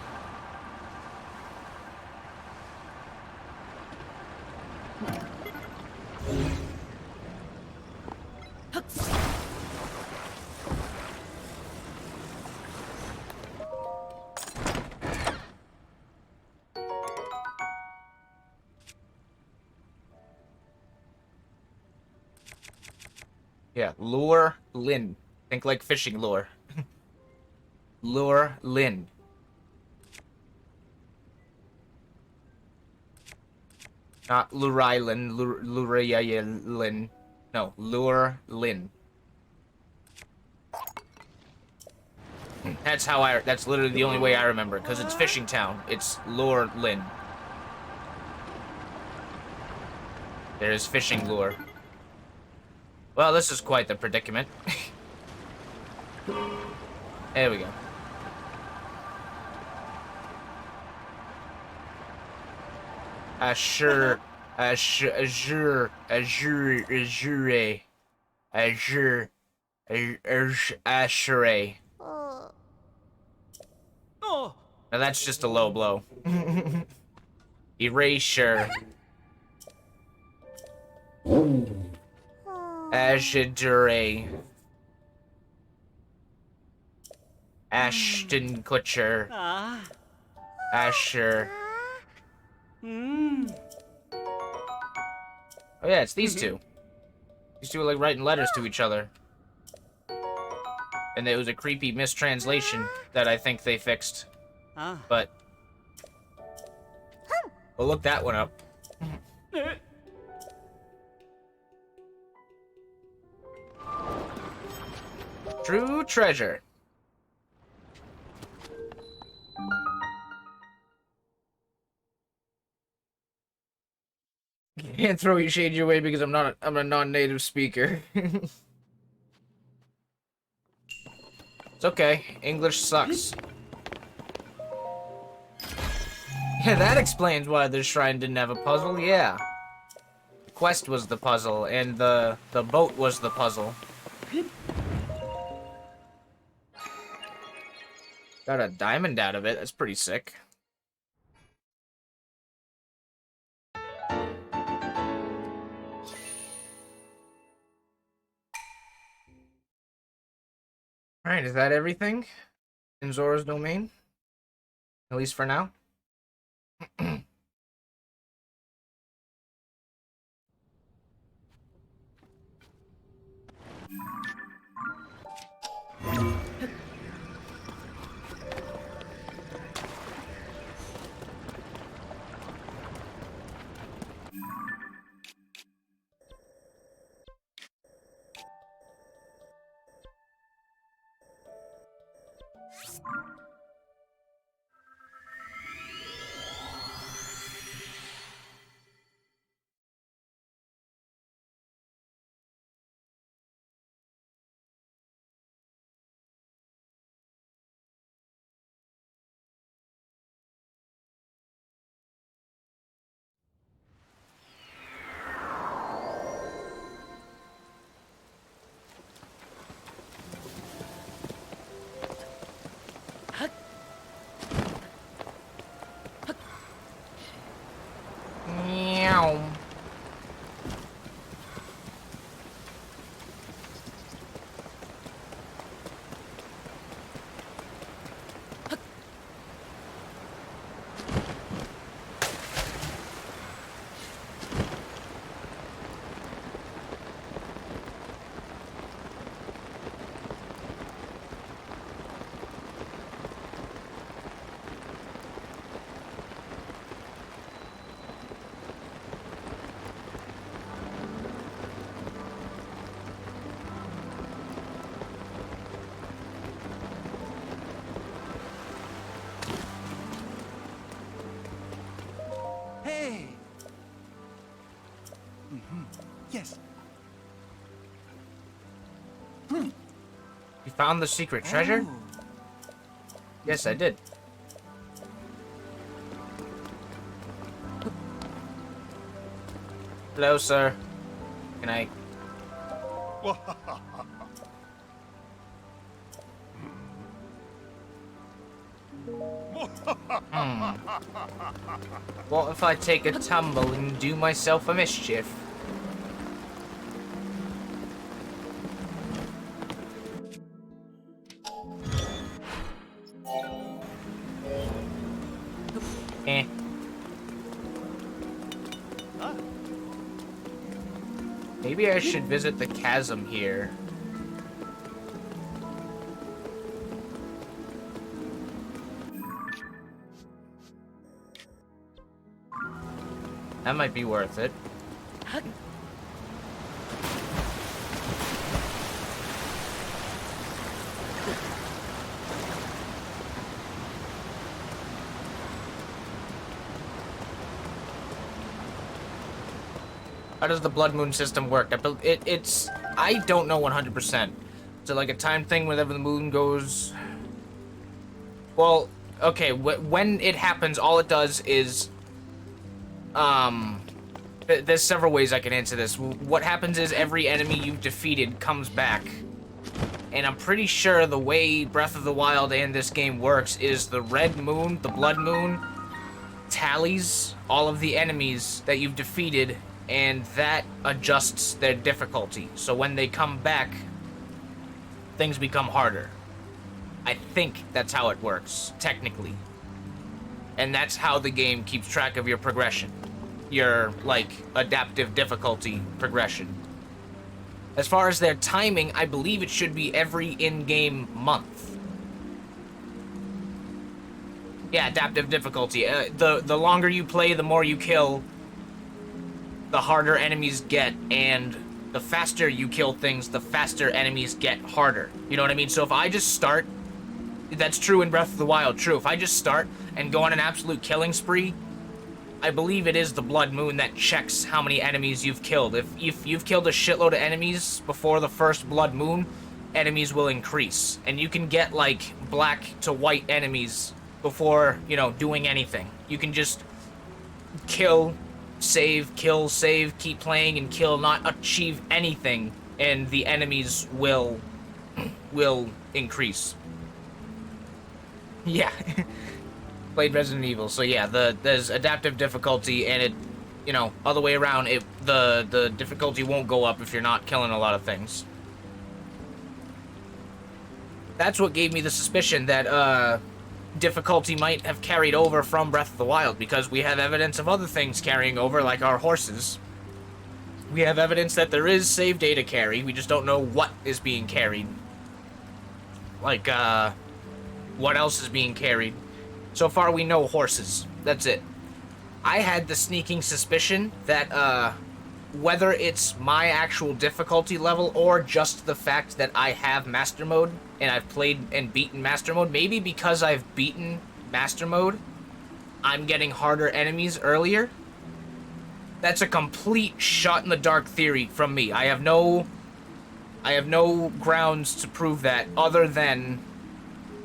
Speaker 1: Yeah, lure Lin. Think like fishing lure. Lure Lin. Not Lurylin, Lurylin. No, Lure Lin. That's literally the only way I remember it, because it's Fishing Town. It's Lure Lin. There's fishing lure. Well, this is quite the predicament. There we go. Azure.
Speaker 5: Oh.
Speaker 1: Now that's just a low blow. Erasure. Ashadure. Ashton Kutcher.
Speaker 5: Ah.
Speaker 1: Asher.
Speaker 5: Hmm.
Speaker 1: Oh yeah, it's these two. These two are like writing letters to each other. And it was a creepy mistranslation that I think they fixed.
Speaker 5: Ah.
Speaker 1: But we'll look that one up. True treasure. Can't throw your shade your way because I'm a non-native speaker. It's okay. English sucks. Yeah, that explains why the shrine didn't have a puzzle. Yeah. The quest was the puzzle, and the boat was the puzzle. Got a diamond out of it. That's pretty sick. Alright, is that everything in Zora's domain? At least for now?
Speaker 5: Yes.
Speaker 1: You found the secret treasure?
Speaker 5: Oh.
Speaker 1: Yes, I did. Hello, sir. Can I... What if I take a tumble and do myself a mischief? Eh. Maybe I should visit the chasm here. That might be worth it. How does the blood moon system work? I don't know 100%. Is it like a time thing whenever the moon goes? Well, okay, when it happens, all it does is, there's several ways I can answer this. What happens is every enemy you've defeated comes back. And I'm pretty sure the way Breath of the Wild and this game works is the red moon, the blood moon, tallies all of the enemies that you've defeated, and that adjusts their difficulty. So when they come back, things become harder. I think that's how it works, technically. And that's how the game keeps track of your progression. Your, like, adaptive difficulty progression. As far as their timing, I believe it should be every in-game month. Yeah, adaptive difficulty. The longer you play, the more you kill, the harder enemies get, and the faster you kill things, the faster enemies get harder. You know what I mean? So if I just start, that's true in Breath of the Wild, true. If I just start and go on an absolute killing spree, I believe it is the blood moon that checks how many enemies you've killed. If you've killed a shitload of enemies before the first blood moon, enemies will increase. And you can get, like, black to white enemies before, you know, doing anything. You can just kill, save, keep playing and kill, not achieve anything, and the enemies will increase. Yeah. Played Resident Evil, so yeah, there's adaptive difficulty, and it, you know, other way around, the difficulty won't go up if you're not killing a lot of things. That's what gave me the suspicion that difficulty might have carried over from Breath of the Wild, because we have evidence of other things carrying over, like our horses. We have evidence that there is save data carry, we just don't know what is being carried. Like, what else is being carried? So far, we know horses. That's it. I had the sneaking suspicion that, whether it's my actual difficulty level or just the fact that I have Master Mode and I've played and beaten Master Mode, maybe because I've beaten Master Mode, I'm getting harder enemies earlier. That's a complete shot-in-the-dark theory from me. I have no grounds to prove that other than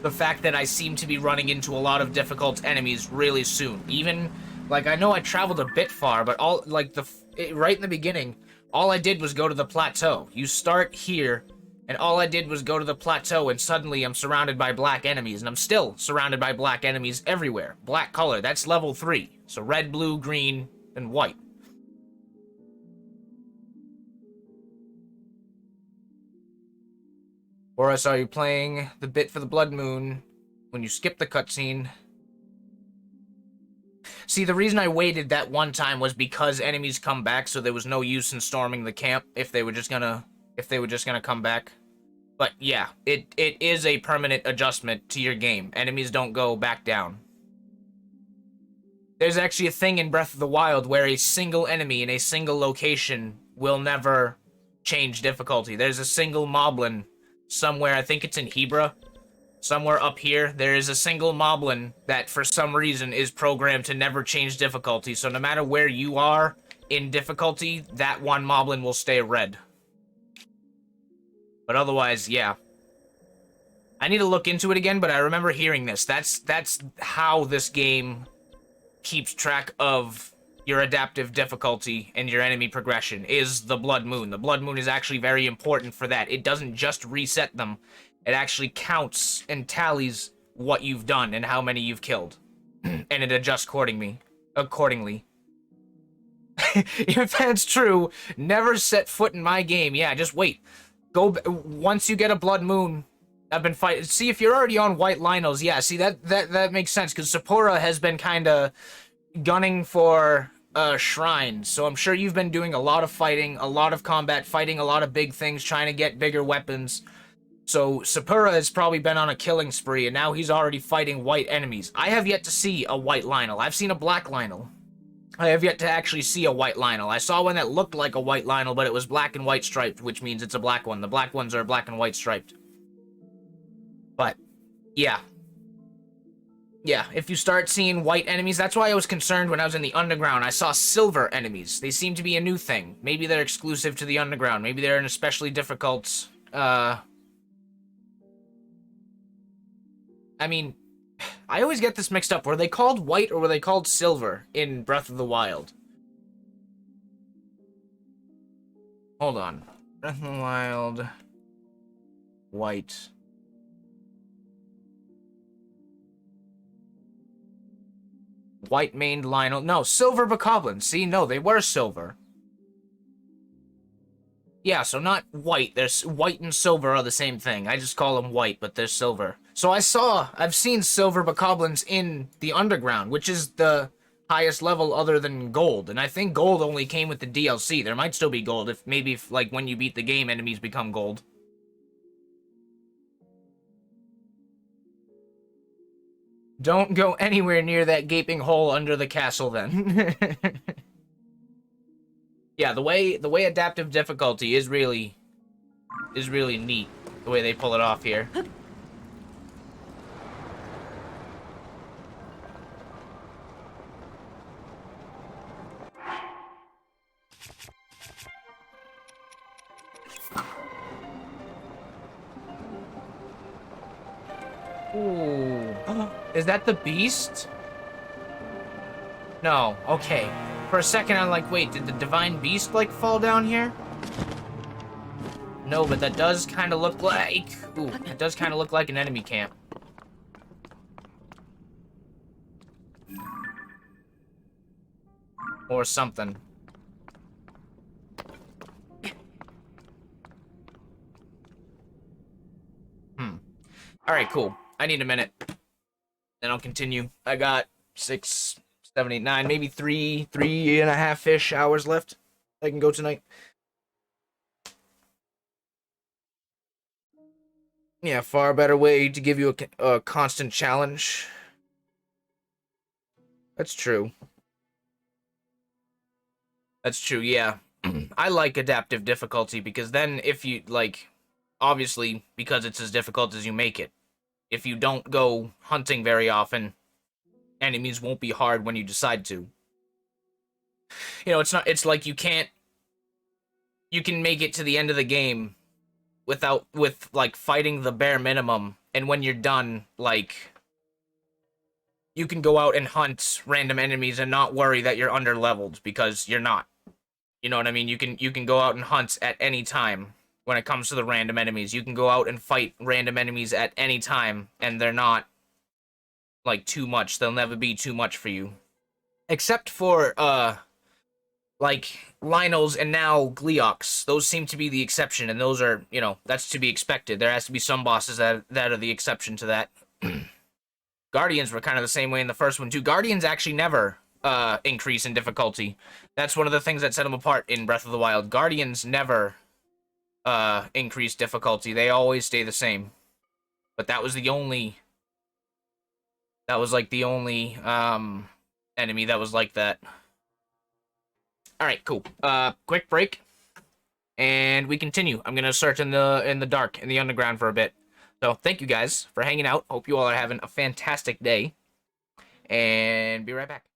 Speaker 1: the fact that I seem to be running into a lot of difficult enemies really soon. Even, like, I know I traveled a bit far, but all, like, right in the beginning, all I did was go to the plateau. You start here, and all I did was go to the plateau, and suddenly I'm surrounded by black enemies, and I'm still surrounded by black enemies everywhere. Black color, that's level 3. So red, blue, green, and white. Or else are you playing the bit for the blood moon when you skip the cutscene? See, the reason I waited that one time was because enemies come back, so there was no use in storming the camp if they were just gonna come back. But yeah, it is a permanent adjustment to your game. Enemies don't go back down. There's actually a thing in Breath of the Wild where a single enemy in a single location will never change difficulty. There's a single moblin somewhere, I think it's in Hebra, somewhere up here, there is a single moblin that for some reason is programmed to never change difficulty, so no matter where you are in difficulty, that one moblin will stay red. But otherwise, yeah. I need to look into it again, but I remember hearing this. That's how this game keeps track of your adaptive difficulty and your enemy progression, is the Blood Moon. The Blood Moon is actually very important for that. It doesn't just reset them. It actually counts and tallies what you've done and how many you've killed. And it adjusts accordingly. If that's true, never set foot in my game. Yeah, just wait. Once you get a Blood Moon, I've been fighting. See, if you're already on White Lynels, yeah, see, that makes sense, because Sapura has been kind of gunning for shrines, so I'm sure you've been doing a lot of fighting, a lot of combat, fighting a lot of big things, trying to get bigger weapons. So Sapura has probably been on a killing spree, and now he's already fighting white enemies. I have yet to see a White Lynel. I've seen a Black Lynel. I have yet to actually see a White Lynel. I saw one that looked like a White Lynel, but it was black and white striped, which means it's a black one. The black ones are black and white striped. But, yeah. Yeah, if you start seeing white enemies, that's why I was concerned when I was in the underground. I saw silver enemies. They seem to be a new thing. Maybe they're exclusive to the underground. Maybe they're an especially difficult, I mean, I always get this mixed up. Were they called white or were they called silver in Breath of the Wild? Hold on. Breath of the Wild. White. White-maned Lynel. No, silver bokoblins. See, no, they were silver. Yeah, so not white. There's white and silver are the same thing. I just call them white, but they're silver. So I've seen silver bokoblins in the underground, which is the highest level other than gold. And I think gold only came with the DLC. There might still be gold if like when you beat the game, enemies become gold. Don't go anywhere near that gaping hole under the castle then. Yeah, the way adaptive difficulty is really neat, the way they pull it off here. Ooh. Is that the beast? No. Okay. For a second, I'm like, wait, did the Divine Beast, like, fall down here? No, but that does kind of look like... Ooh, that does kind of look like an enemy camp. Or something. Alright, cool. I need a minute. Then I'll continue. I got 6, 7, 8, 9, maybe 3.5-ish hours left. I can go tonight. Yeah, far better way to give you a constant challenge. That's true. That's true, yeah. I like adaptive difficulty because then if you, like, obviously, because it's as difficult as you make it. If you don't go hunting very often, enemies won't be hard when you decide to. You know, it's like you can make it to the end of the game with like fighting the bare minimum, and when you're done, like, you can go out and hunt random enemies and not worry that you're under-leveled, because you're not. You know what I mean? You can go out and hunt at any time. When it comes to the random enemies, you can go out and fight random enemies at any time, and they're not, like, too much. They'll never be too much for you. Except for, like, Lynels and now Gleeoks. Those seem to be the exception, and those are, you know, that's to be expected. There has to be some bosses that are the exception to that. Guardians were kind of the same way in the first one, too. Guardians actually never, increase in difficulty. That's one of the things that set them apart in Breath of the Wild. Guardians never... increased difficulty. They always stay the same. But that was the only... That was, like, the only, enemy that was like that. Alright, cool. Quick break. And we continue. I'm gonna search in the dark, in the underground for a bit. So, thank you guys for hanging out. Hope you all are having a fantastic day. And be right back.